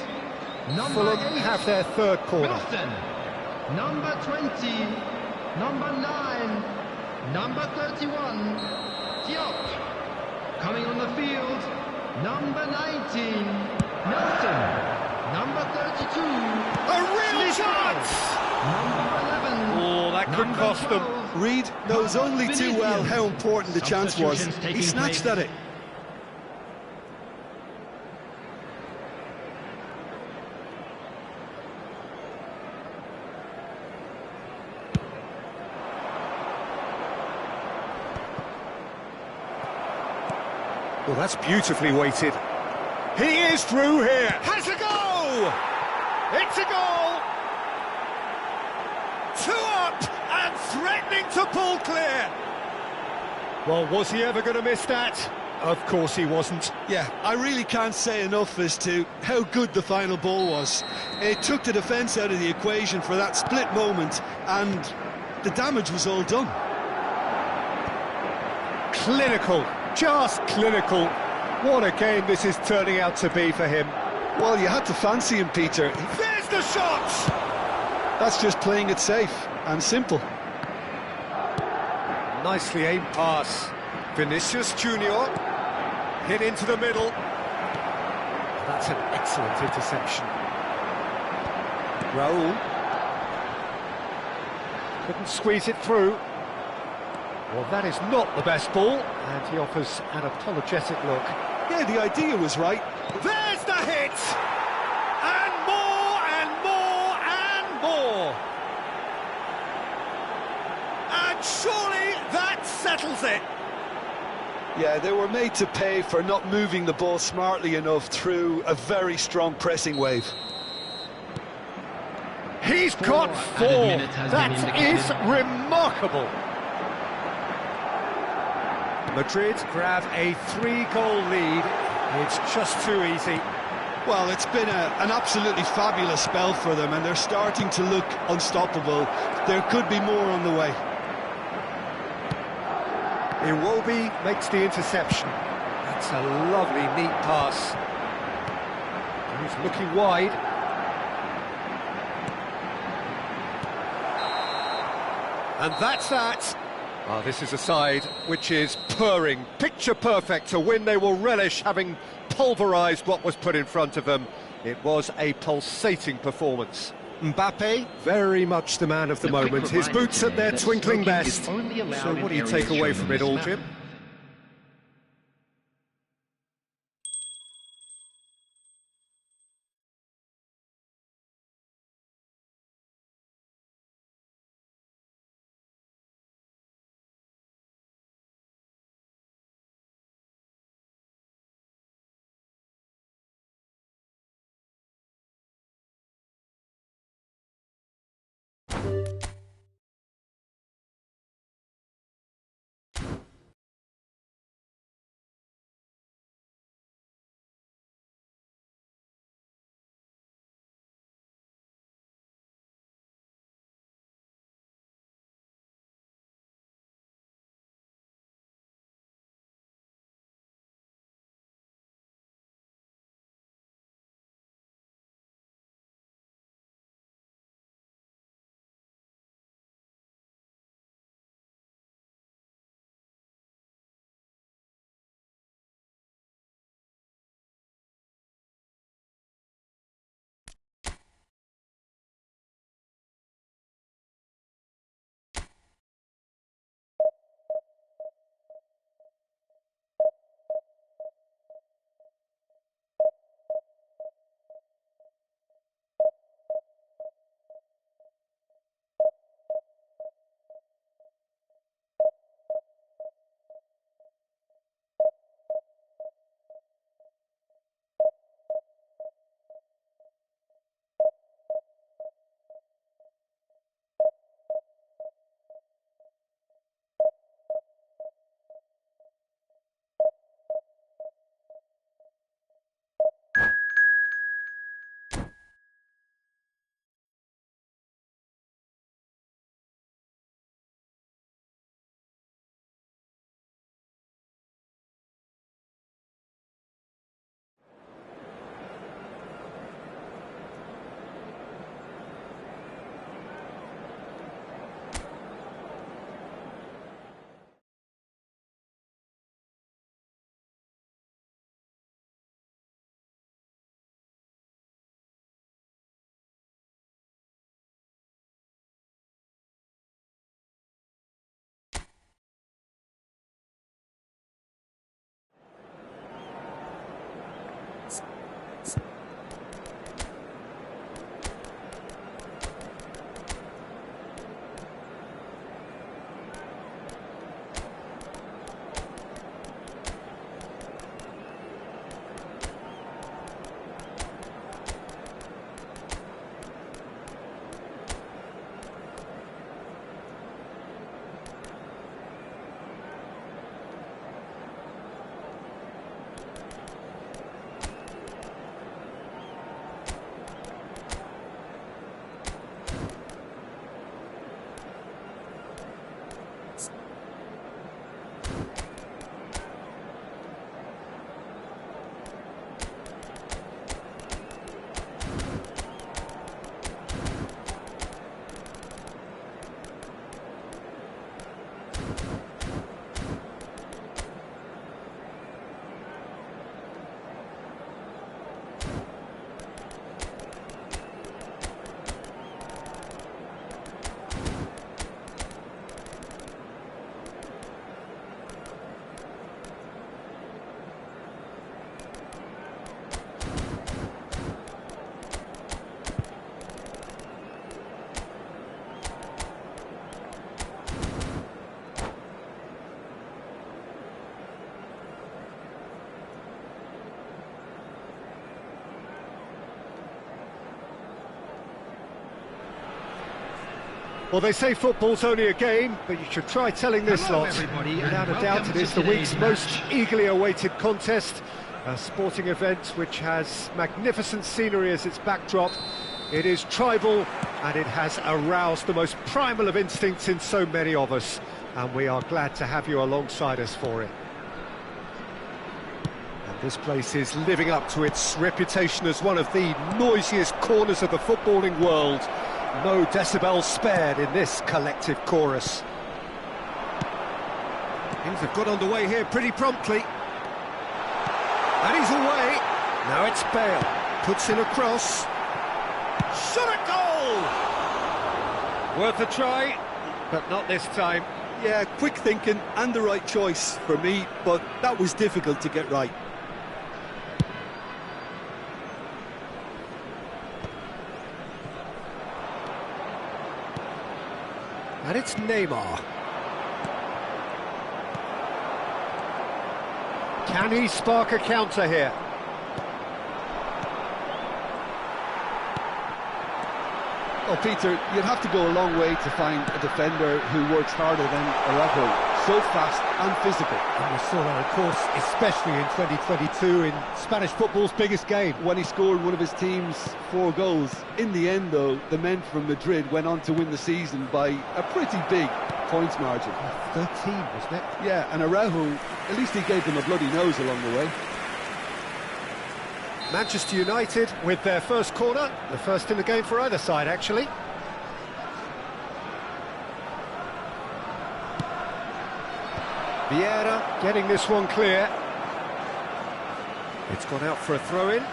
Number Fulham 8, have their third corner. Wilson. Number 20, number 9, number 31, Diop. Coming on the field, number 19, Nelson. Number 32, A real chance! number 11. Oh, that could number cost them. 12, Reed knows only too well how important the chance was. Substitutions He taking snatched place. at it. Well, that's beautifully weighted. He is through here. Has a goal! It's a goal! 2 up and threatening to pull clear. Well, was he ever going to miss that? Of course he wasn't. Yeah, I really can't say enough as to how good the final ball was. It took the defence out of the equation for that split moment, and the damage was all done. Clinical, just clinical. What a game this is turning out to be for him. Well, you had to fancy him, Peter. There's the shot! That's just playing it safe and simple. Nicely aimed pass. Vinicius Junior hit into the middle. That's an excellent interception. Raul couldn't squeeze it through. Well, that is not the best ball, and he offers an apologetic look. Yeah, the idea was right. There's the hit! And more, and more, and more! And surely that settles it! Yeah, they were made to pay for not moving the ball smartly enough through a very strong pressing wave. He He's got four. That is remarkable. Madrid grab a 3-goal lead. It's just too easy. Well, it's been an absolutely fabulous spell for them, and they're starting to look unstoppable. There could be more on the way. Iwobi makes the interception. That's a lovely, neat pass. He's looking wide. And that's that. Oh, this is a side which is purring, picture perfect, a win they will relish, having pulverised what was put in front of them. It was a pulsating performance. Mbappe, very much the man of the moment. His boots at their twinkling best. So what do you take away from it all, Jim? Well, they say football's only a game, but you should try telling this Hello, lot. everybody, and Without a doubt, welcome it is to the week's today's most match. eagerly awaited contest. A sporting event which has magnificent scenery as its backdrop. It is tribal, and it has aroused the most primal of instincts in so many of us. And we are glad to have you alongside us for it. And this place is living up to its reputation as one of the noisiest corners of the footballing world. No decibels spared in this collective chorus. Things have got underway here pretty promptly. And he's away. Now it's Bale. Puts in a cross. Shot at goal! Worth a try, but not this time. Yeah, quick thinking and the right choice for me, but that was difficult to get right. And it's Neymar. Can he spark a counter here? Oh, Peter, you'd have to go a long way to find a defender who works harder than Araujo. So fast and physical. And we saw that, of course, especially in 2022 in Spanish football's biggest game. When he scored one of his team's 4 goals. In the end, though, the men from Madrid went on to win the season by a pretty big points margin. 13, wasn't it? Yeah, and Araujo, at least he gave them a bloody nose along the way. Manchester United with their first corner, the first in the game for either side, actually. Vieira getting this one clear. It's gone out for a throw-in.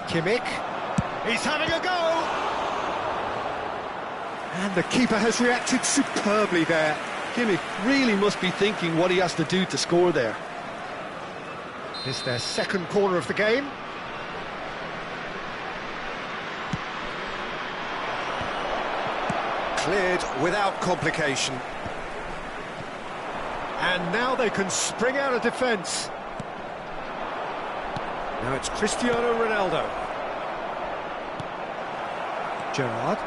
Kimmich. He's having a go! And the keeper has reacted superbly there. Kimmich really must be thinking what he has to do to score there. It's their second corner of the game. Cleared without complication. And now they can spring out of defence. Now it's Cristiano Ronaldo. Gerrard.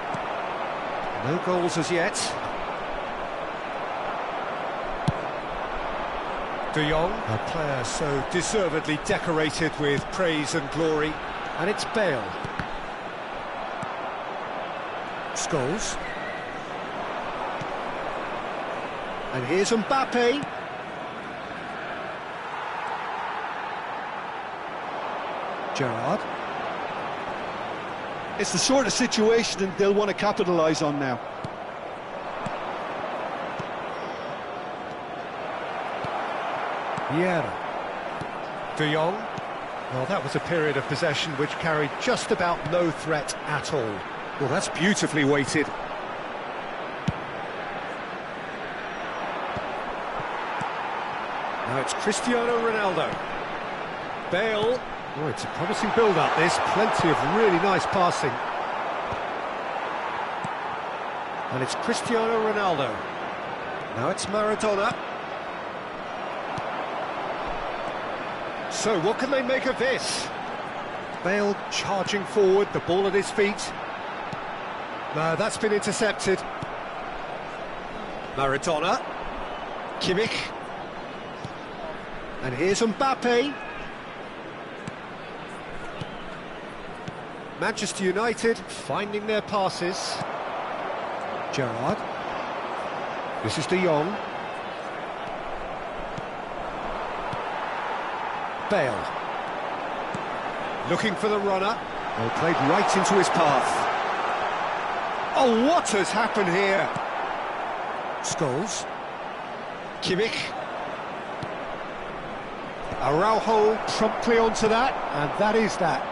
No goals as yet. De Jong, a player so deservedly decorated with praise and glory. And it's Bale. Scholes. And here's Mbappe. Gerrard. It's the sort of situation that they'll want to capitalise on now. Vieira. De Jong. Well, that was a period of possession which carried just about no threat at all. Well, that's beautifully weighted. Now it's Cristiano Ronaldo. Bale. Oh, it's a promising build-up, this. Plenty of really nice passing. And it's Cristiano Ronaldo. Now it's Maradona. So, what can they make of this? Bale charging forward, the ball at his feet. No, that's been intercepted. Maradona. Kimmich. And here's Mbappe. Manchester United finding their passes. Gerrard. This is De Jong. Bale. Looking for the runner. Well, played right into his path. Oh, what has happened here? Scholes. Kimmich. Araujo promptly onto that, and that is that.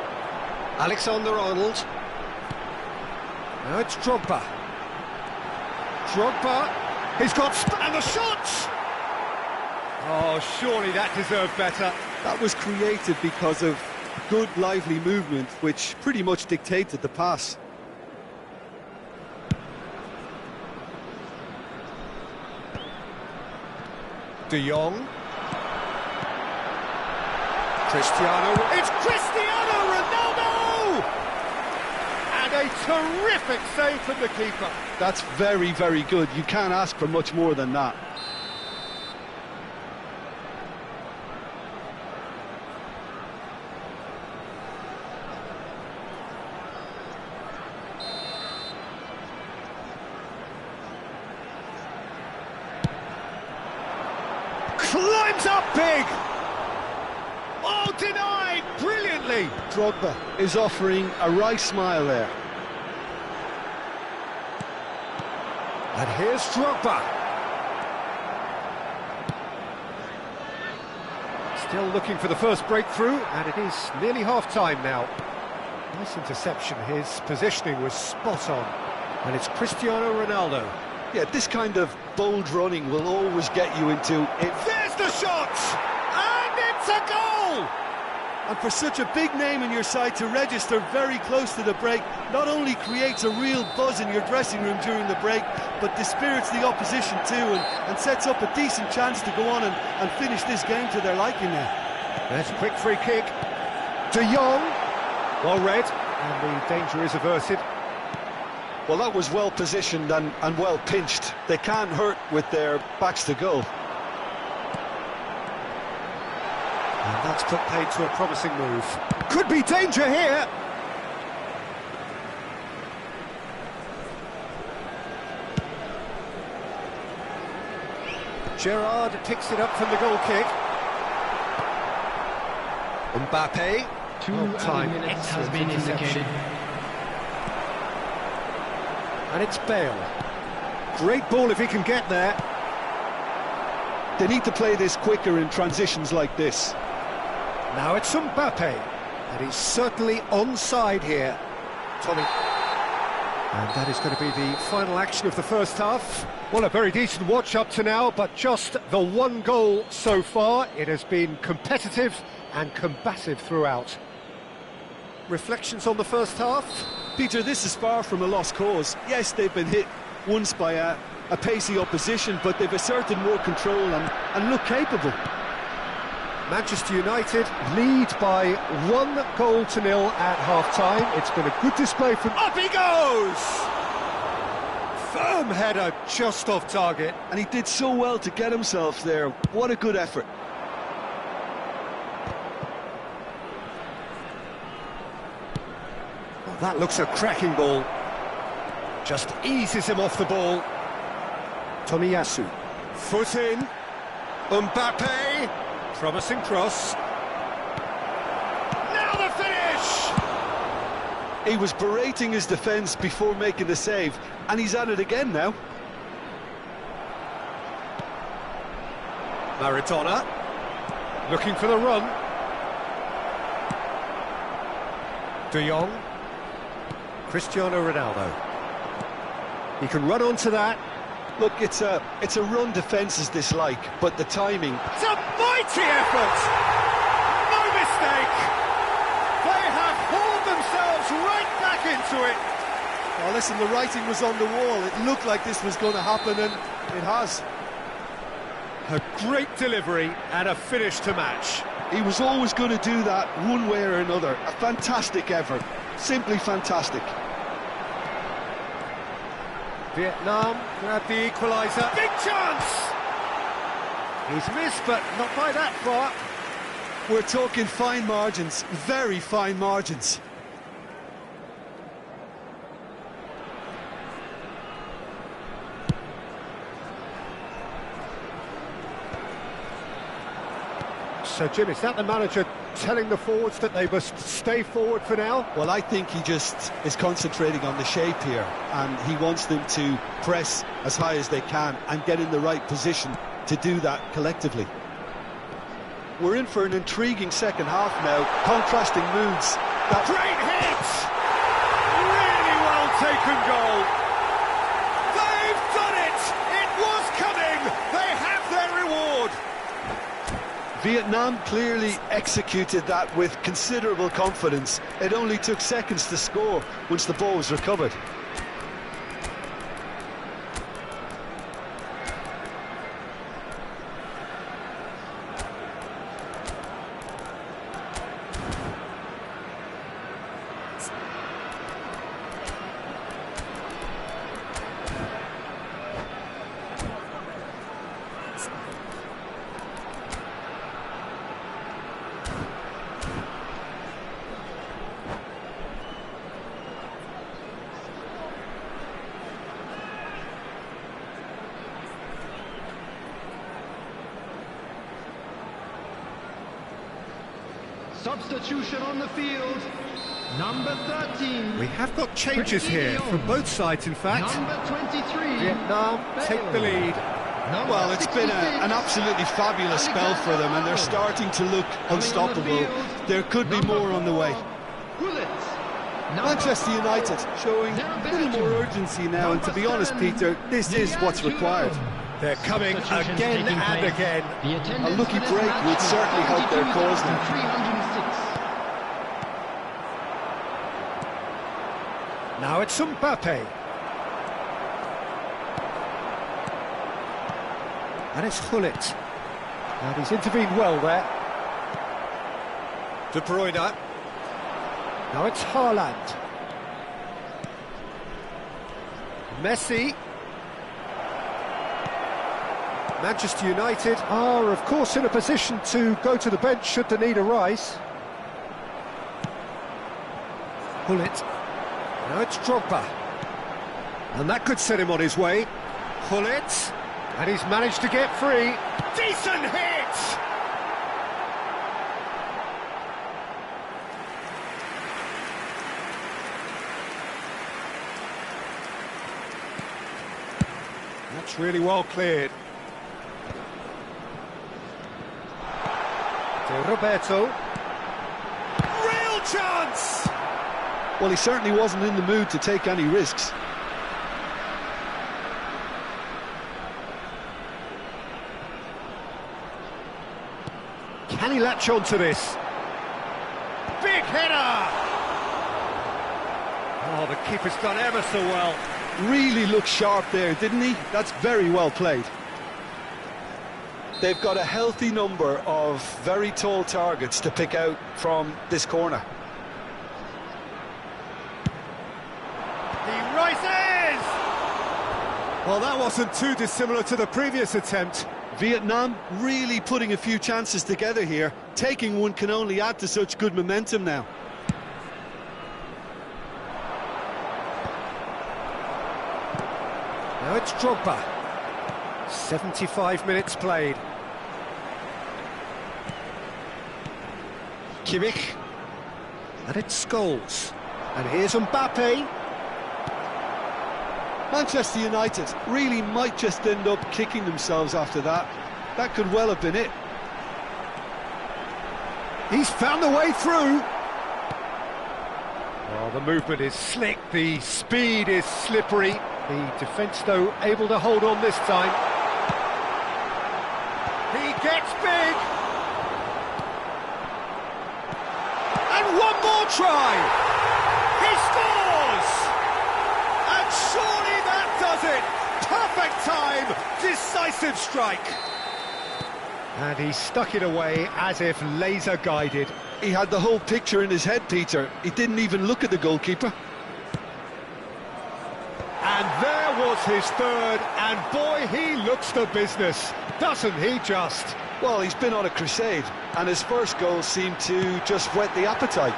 Alexander-Arnold. Now it's Drogba. Drogba. He's got... and the shots! Oh, surely that deserved better. That was created because of good, lively movement, which pretty much dictated the pass. De Jong. Cristiano. It's Cristiano Ronaldo! a terrific save from the keeper. That's very, very good. You can't ask for much more than that. Climbs up big! Oh, denied brilliantly! Drogba is offering a wry smile there. And here's Drogba. Still looking for the first breakthrough, and it is nearly half-time now. Nice interception, his positioning was spot on. And it's Cristiano Ronaldo. Yeah, this kind of bold running will always get you into it. There's the shot! And it's a goal! And for such a big name in your side to register very close to the break, not only creates a real buzz in your dressing room during the break, but dispirits the opposition too, and sets up a decent chance to go on and finish this game to their liking now. There's a quick free kick. De Jong, well read, and the danger is averted. Well, that was well positioned and well pinched. They can't hurt with their backs to goal. And that's put paid to a promising move. Could be danger here! Gerrard picks it up from the goal kick. Mbappe. Two minutes has been indicated. And it's Bale. Great ball if he can get there. They need to play this quicker in transitions like this. Now it's Mbappe. And he's certainly onside here. Tommy. And that is going to be the final action of the first half. Well, a very decent watch up to now, but just the one goal so far. It has been competitive and combative throughout. Reflections on the first half? Peter, this is far from a lost cause. Yes, they've been hit once by a pacey opposition, but they've asserted more control and look capable. Manchester United lead by 1-0 at half-time. It's been a good display from... Up he goes! Firm header just off target. And he did so well to get himself there. What a good effort. Well, that looks a cracking ball. Just eases him off the ball. Tomiyasu. Foot in. Mbappe. Promising cross. Now the finish! He was berating his defence before making the save, and he's at it again now. Maradona. Looking for the run. De Jong. Cristiano Ronaldo. He can run onto that. Look, it's a run defence's dislike, but the timing... It's a mighty effort! No mistake! They have hauled themselves right back into it! Well, listen, the writing was on the wall. It looked like this was going to happen, and it has. A great delivery and a finish to match. He was always going to do that one way or another. A fantastic effort. Simply fantastic. Vietnam grab the equaliser. Big chance! He's missed, but not by that far. We're talking fine margins, very fine margins. So, Jim, is that the manager telling the forwards that they must stay forward for now? Well, I think he just is concentrating on the shape here, and he wants them to press as high as they can and get in the right position to do that collectively. We're in for an intriguing second half now, contrasting moods. Great hit! Really well taken goal. They've done it! It was coming! They have their reward! Vietnam clearly executed that with considerable confidence. It only took seconds to score once the ball was recovered. Substitution on the field. Number 13. We have got changes here from both sides, in fact. Number 23. Vietnam take the lead. Well, it's been an absolutely fabulous spell for them, and they're starting to look unstoppable. There could be more on the way. Manchester United showing a little more urgency now, and to be honest, Peter, this is what's required. They're coming again and again. A lucky break would certainly help their cause now. 306. Now it's Mbappe. And it's Gullit. And he's intervened well there. De Bruyne. Now it's Haaland. Messi. Manchester United are, of course, in a position to go to the bench should the need arise. Gullit. Now it's Drogba. And that could set him on his way. Gullit. And he's managed to get free. Decent hit! That's really well cleared. To Roberto. Real chance! Well, he certainly wasn't in the mood to take any risks. Can he latch on to this? Big header! Oh, the keeper's done ever so well. Really looked sharp there, didn't he? That's very well played. They've got a healthy number of very tall targets to pick out from this corner. He rises! Well, that wasn't too dissimilar to the previous attempt. Vietnam really putting a few chances together here. Taking one can only add to such good momentum now. Now it's Drogba. 75 minutes played. Kimmich. And it's Scholes. And here's Mbappe. Manchester United really might just end up kicking themselves after that. That could well have been it. He's found the way through. Oh, the movement is slick, the speed is slippery. The defence, though, able to hold on this time. He gets big. And one more try. He scores! And surely that does it! Perfect time! Decisive strike! And he stuck it away as if laser-guided. He had the whole picture in his head, Peter. He didn't even look at the goalkeeper. And there was his third, and boy, he looks the business, doesn't he just? Well, he's been on a crusade, and his first goal seemed to just whet the appetite.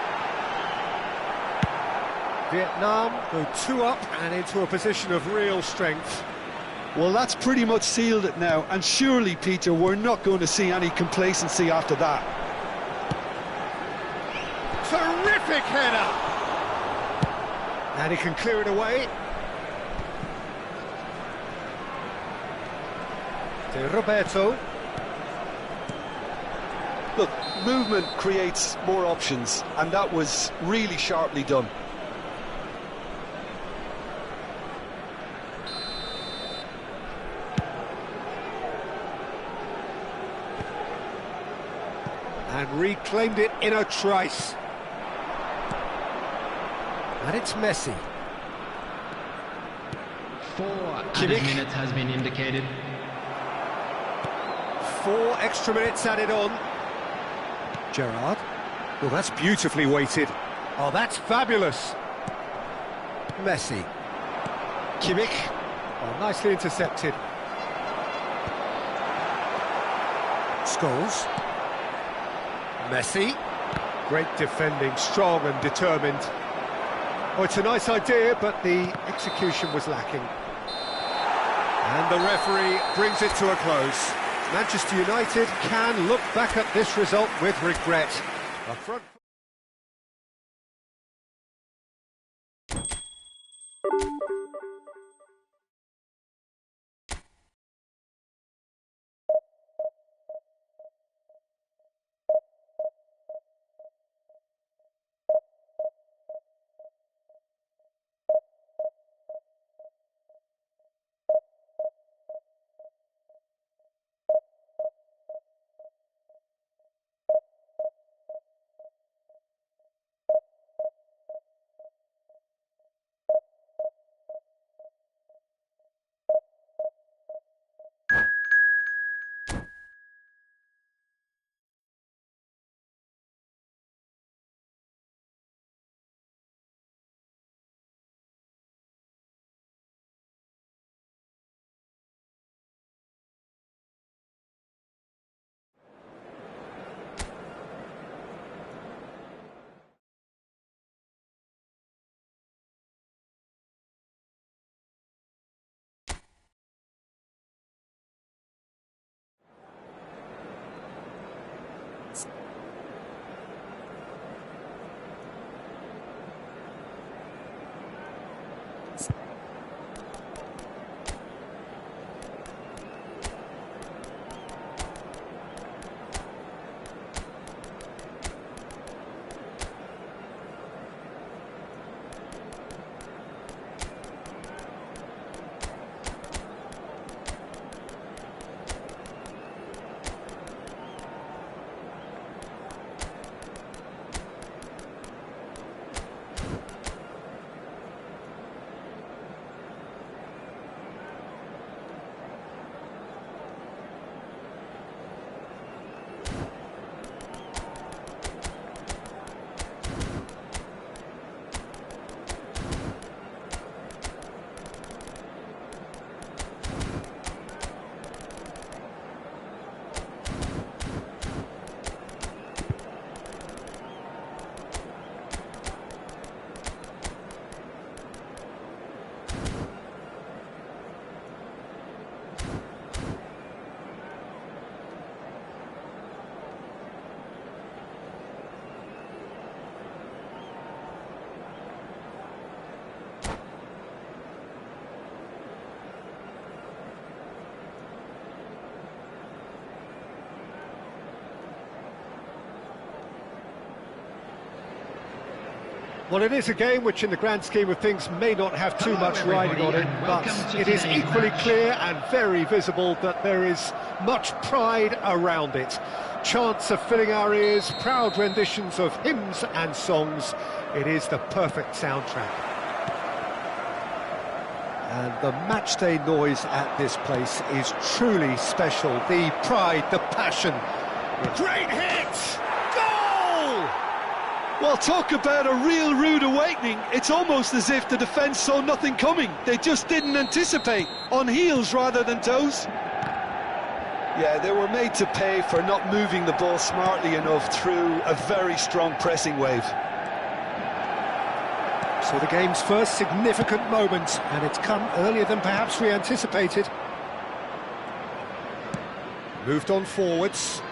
Vietnam go 2 up and into a position of real strength. Well, that's pretty much sealed it now, and surely, Peter, we're not going to see any complacency after that. Terrific header! And he can clear it away. To Roberto. Look, movement creates more options, and that was really sharply done. And reclaimed it in a trice. And it's Messi. 4 added minutes has been indicated. 4 extra minutes added on. Gerrard. Well, that's beautifully weighted. Oh, that's fabulous. Messi. Kimmich. Oh, nicely intercepted. Scholes. Messi. Great defending, strong and determined. Oh, it's a nice idea, but the execution was lacking. And the referee brings it to a close. Manchester United can look back at this result with regret. A front. Well, it is a game which, in the grand scheme of things, may not have too much riding on it, but it is equally clear and very visible that there is much pride around it. Chants are filling our ears, proud renditions of hymns and songs. It is the perfect soundtrack. And the matchday noise at this place is truly special. The pride, the passion. Great hit! Goal! Well, talk about a real rude awakening. It's almost as if the defence saw nothing coming. They just didn't anticipate, on heels rather than toes. Yeah, they were made to pay for not moving the ball smartly enough through a very strong pressing wave. So the game's first significant moment, and it's come earlier than perhaps we anticipated. Moved on forwards.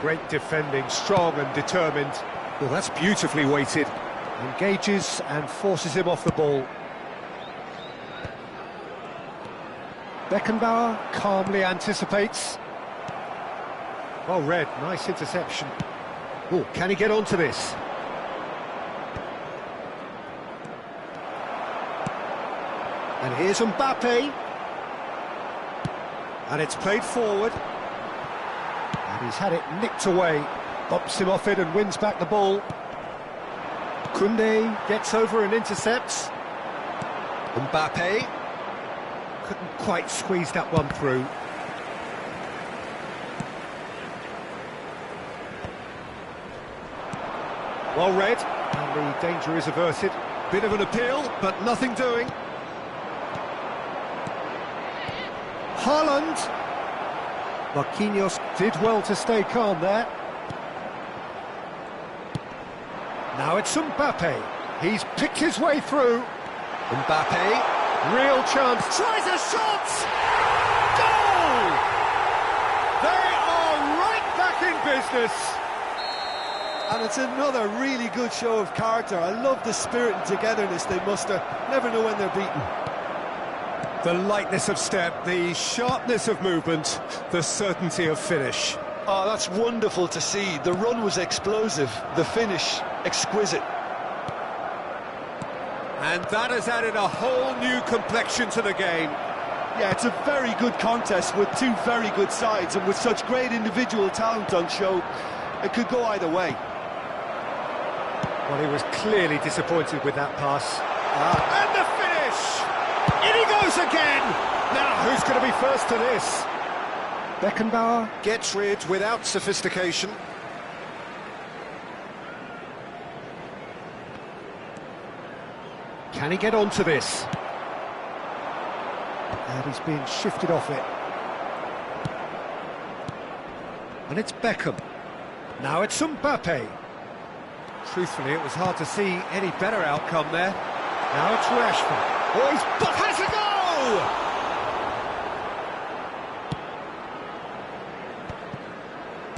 Great defending, strong and determined. Well, that's beautifully weighted. Engages and forces him off the ball. Beckenbauer calmly anticipates. Well read, nice interception. Oh, can he get onto this? And here's Mbappe. And it's played forward. And he's had it nicked away. Bumps him off it and wins back the ball. Koundé gets over and intercepts. Mbappe couldn't quite squeeze that one through. Well read, and the danger is averted. Bit of an appeal, but nothing doing. Haaland. Marquinhos did well to stay calm there. Now it's Mbappe. He's picked his way through. Mbappe. Real chance, tries a shot! Goal! They are right back in business. And it's another really good show of character. I love the spirit and togetherness they muster. Never know when they're beaten. The lightness of step, the sharpness of movement, the certainty of finish. Oh, that's wonderful to see. The run was explosive, the finish exquisite. And that has added a whole new complexion to the game. Yeah, it's a very good contest with two very good sides, and with such great individual talent on show, it could go either way. Well, he was clearly disappointed with that pass. And the finish! In he goes again! Now, who's going to be first to this? Beckenbauer gets rid without sophistication. Can he get onto this? And he's being shifted off it. And it's Beckham. Now it's Mbappe. Truthfully, it was hard to see any better outcome there. Now it's Rashford. Oh, he's has a goal!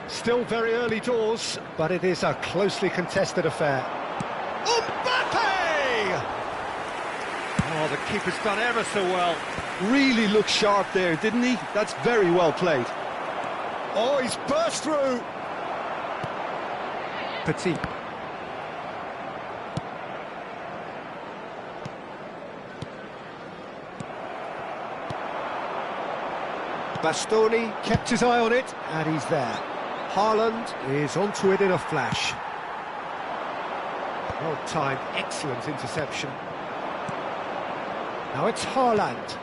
Still very early doors, but it is a closely contested affair. Mbappe! Oh, the keeper's done ever so well. Really looked sharp there, didn't he? That's very well played. Oh, he's burst through. Petit. Bastoni kept his eye on it, and he's there. Haaland is onto it in a flash. Well-timed, excellent interception. Now it's Haaland.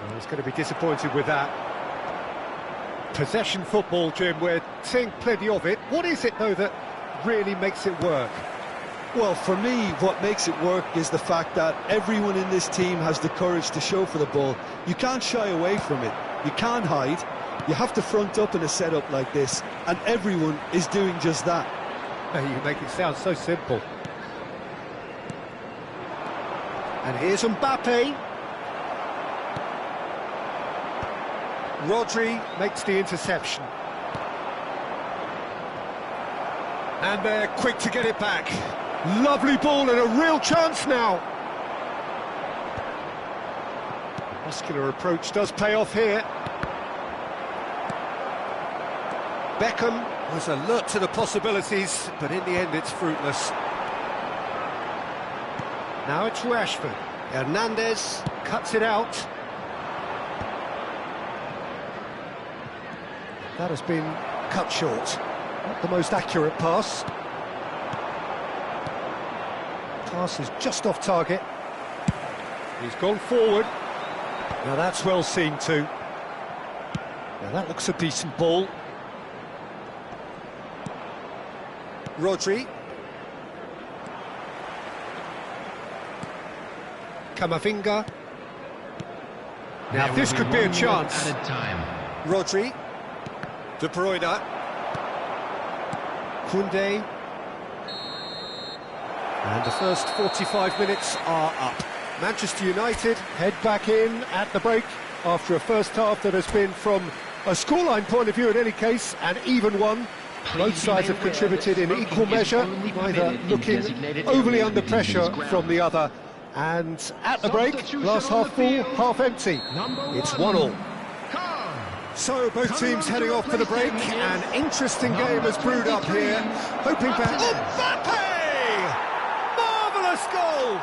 Well, he's going to be disappointed with that. Possession football, Jim, we're seeing plenty of it. What is it, though, that really makes it work? Well, for me, what makes it work is the fact that everyone in this team has the courage to show for the ball. You can't shy away from it. You can't hide. You have to front up in a setup like this, and everyone is doing just that. You make it sound so simple. And here's Mbappe. Rodri makes the interception. And they're quick to get it back. Lovely ball and a real chance now. Muscular approach does pay off here. Beckham was alert to the possibilities, but in the end it's fruitless. Now it's Rashford. Hernandez cuts it out. That has been cut short. Not the most accurate pass. Pass is just off target. He's gone forward. Now that's well seen too. Now that looks a decent ball. Rodri. Camavinga. Now this could be a chance. Rodri. De Bruyne. Koundé. And the first 45 minutes are up. Manchester United head back in at the break after a first half that has been, from a scoreline point of view in any case, an even one. Both sides have contributed in equal measure, neither looking overly under pressure from the other. And at the break, glass half full, half empty. It's 1-1. So both teams heading off for the break. An interesting game has brewed up here. Hoping for Mbappe! Marvellous goal!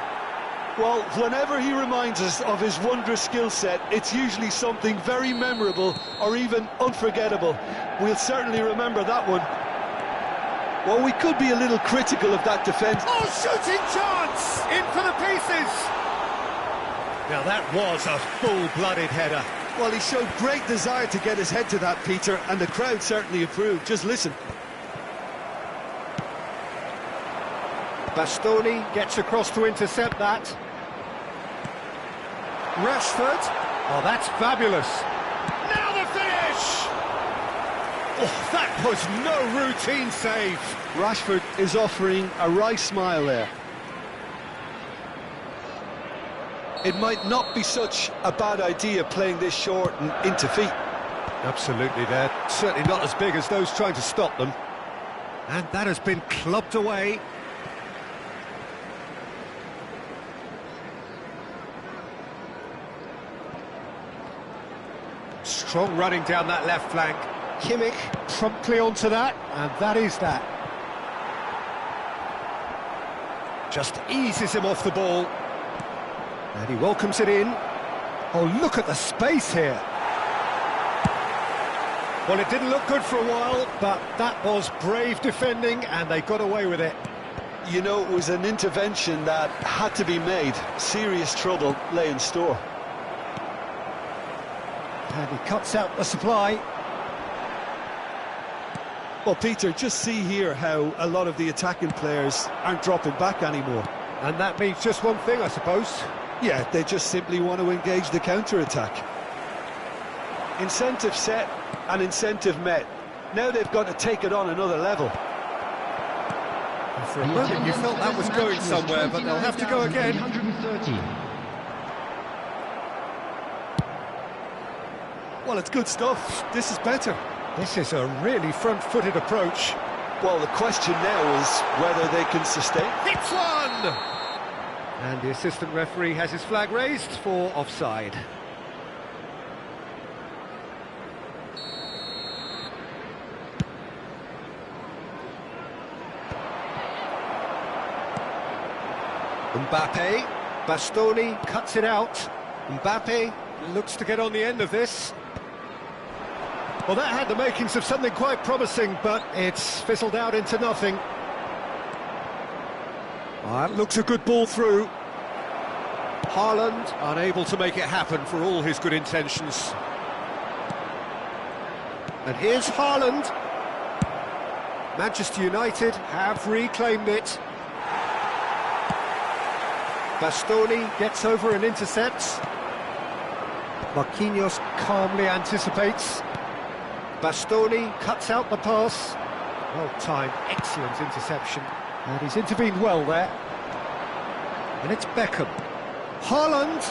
Well, whenever he reminds us of his wondrous skill set, it's usually something very memorable or even unforgettable. We'll certainly remember that one. Well, we could be a little critical of that defence. Oh, shooting chance! In for the pieces! Now that was a full-blooded header. Well, he showed great desire to get his head to that, Peter, and the crowd certainly approved. Just listen. Bastoni gets across to intercept that. Rashford. Oh, that's fabulous. Now the finish! Oh, that was no routine save. Rashford is offering a wry smile there. It might not be such a bad idea playing this short and into feet. Absolutely, they're certainly not as big as those trying to stop them. And that has been clubbed away. Strong running down that left flank. Kimmich promptly onto that, and that is that. Just eases him off the ball. And he welcomes it in. Oh, look at the space here. Well, it didn't look good for a while, but that was brave defending, and they got away with it. You know, it was an intervention that had to be made. Serious trouble lay in store. And he cuts out the supply. Well, Peter, just see here how a lot of the attacking players aren't dropping back anymore. And that means just one thing, I suppose. Yeah, they just simply want to engage the counter-attack. Incentive set and incentive met. Now they've got to take it on another level. And for a moment you felt that was going somewhere, but they'll have to go again. 130. Well, it's good stuff. This is better. This is a really front-footed approach. Well, the question now is whether they can sustain. Hits one! And the assistant referee has his flag raised for offside. Mbappe, Bastoni cuts it out. Mbappe looks to get on the end of this. Well, that had the makings of something quite promising, but it's fizzled out into nothing. That looks a good ball through. Haaland unable to make it happen for all his good intentions. And here's Haaland. Manchester United have reclaimed it. Bastoni gets over and intercepts. Marquinhos calmly anticipates. Bastoni cuts out the pass. Well timed, excellent interception. And he's intervened well there. And it's Beckham. Haaland!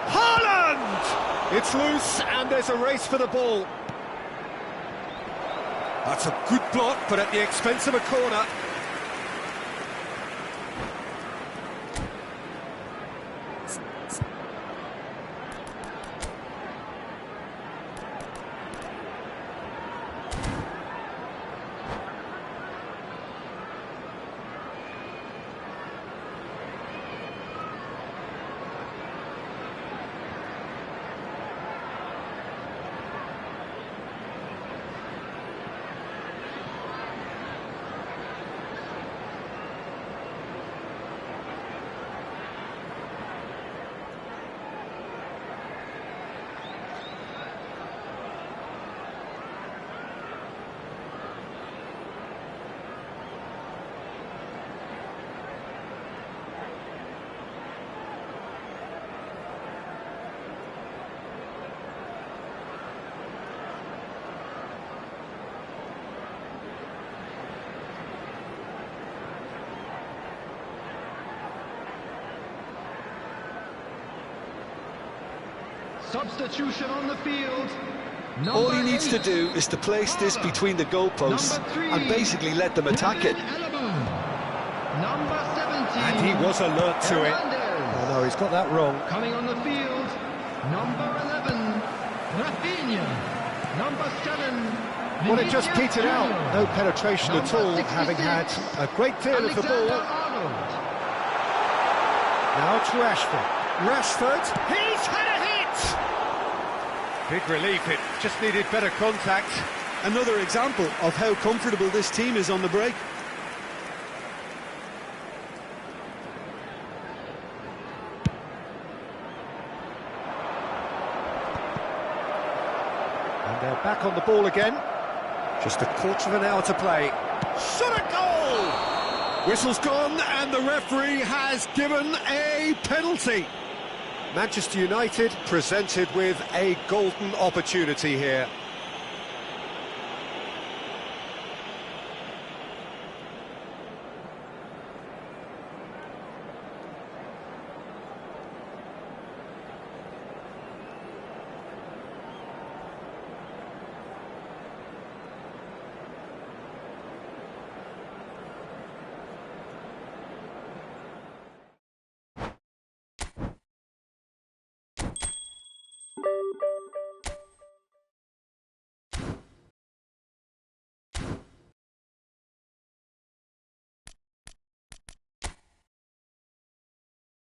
Haaland! It's loose and there's a race for the ball. That's a good block, but at the expense of a corner. Substitution on the field. All he needs to do is to place this between the goalposts and basically let them attack it. Number 17. And he was alert to it. Oh no, he's got that wrong. Coming on the field, number 11, Rafinha. Number 7. Well, it just petered out. No penetration at all, having had a great deal of the ball. Now to Rashford. Rashford, he's had a hit! Big relief, it just needed better contact. Another example of how comfortable this team is on the break. And they're back on the ball again. Just a quarter of an hour to play. Shot a goal! Whistle's gone and the referee has given a penalty. Manchester United presented with a golden opportunity here.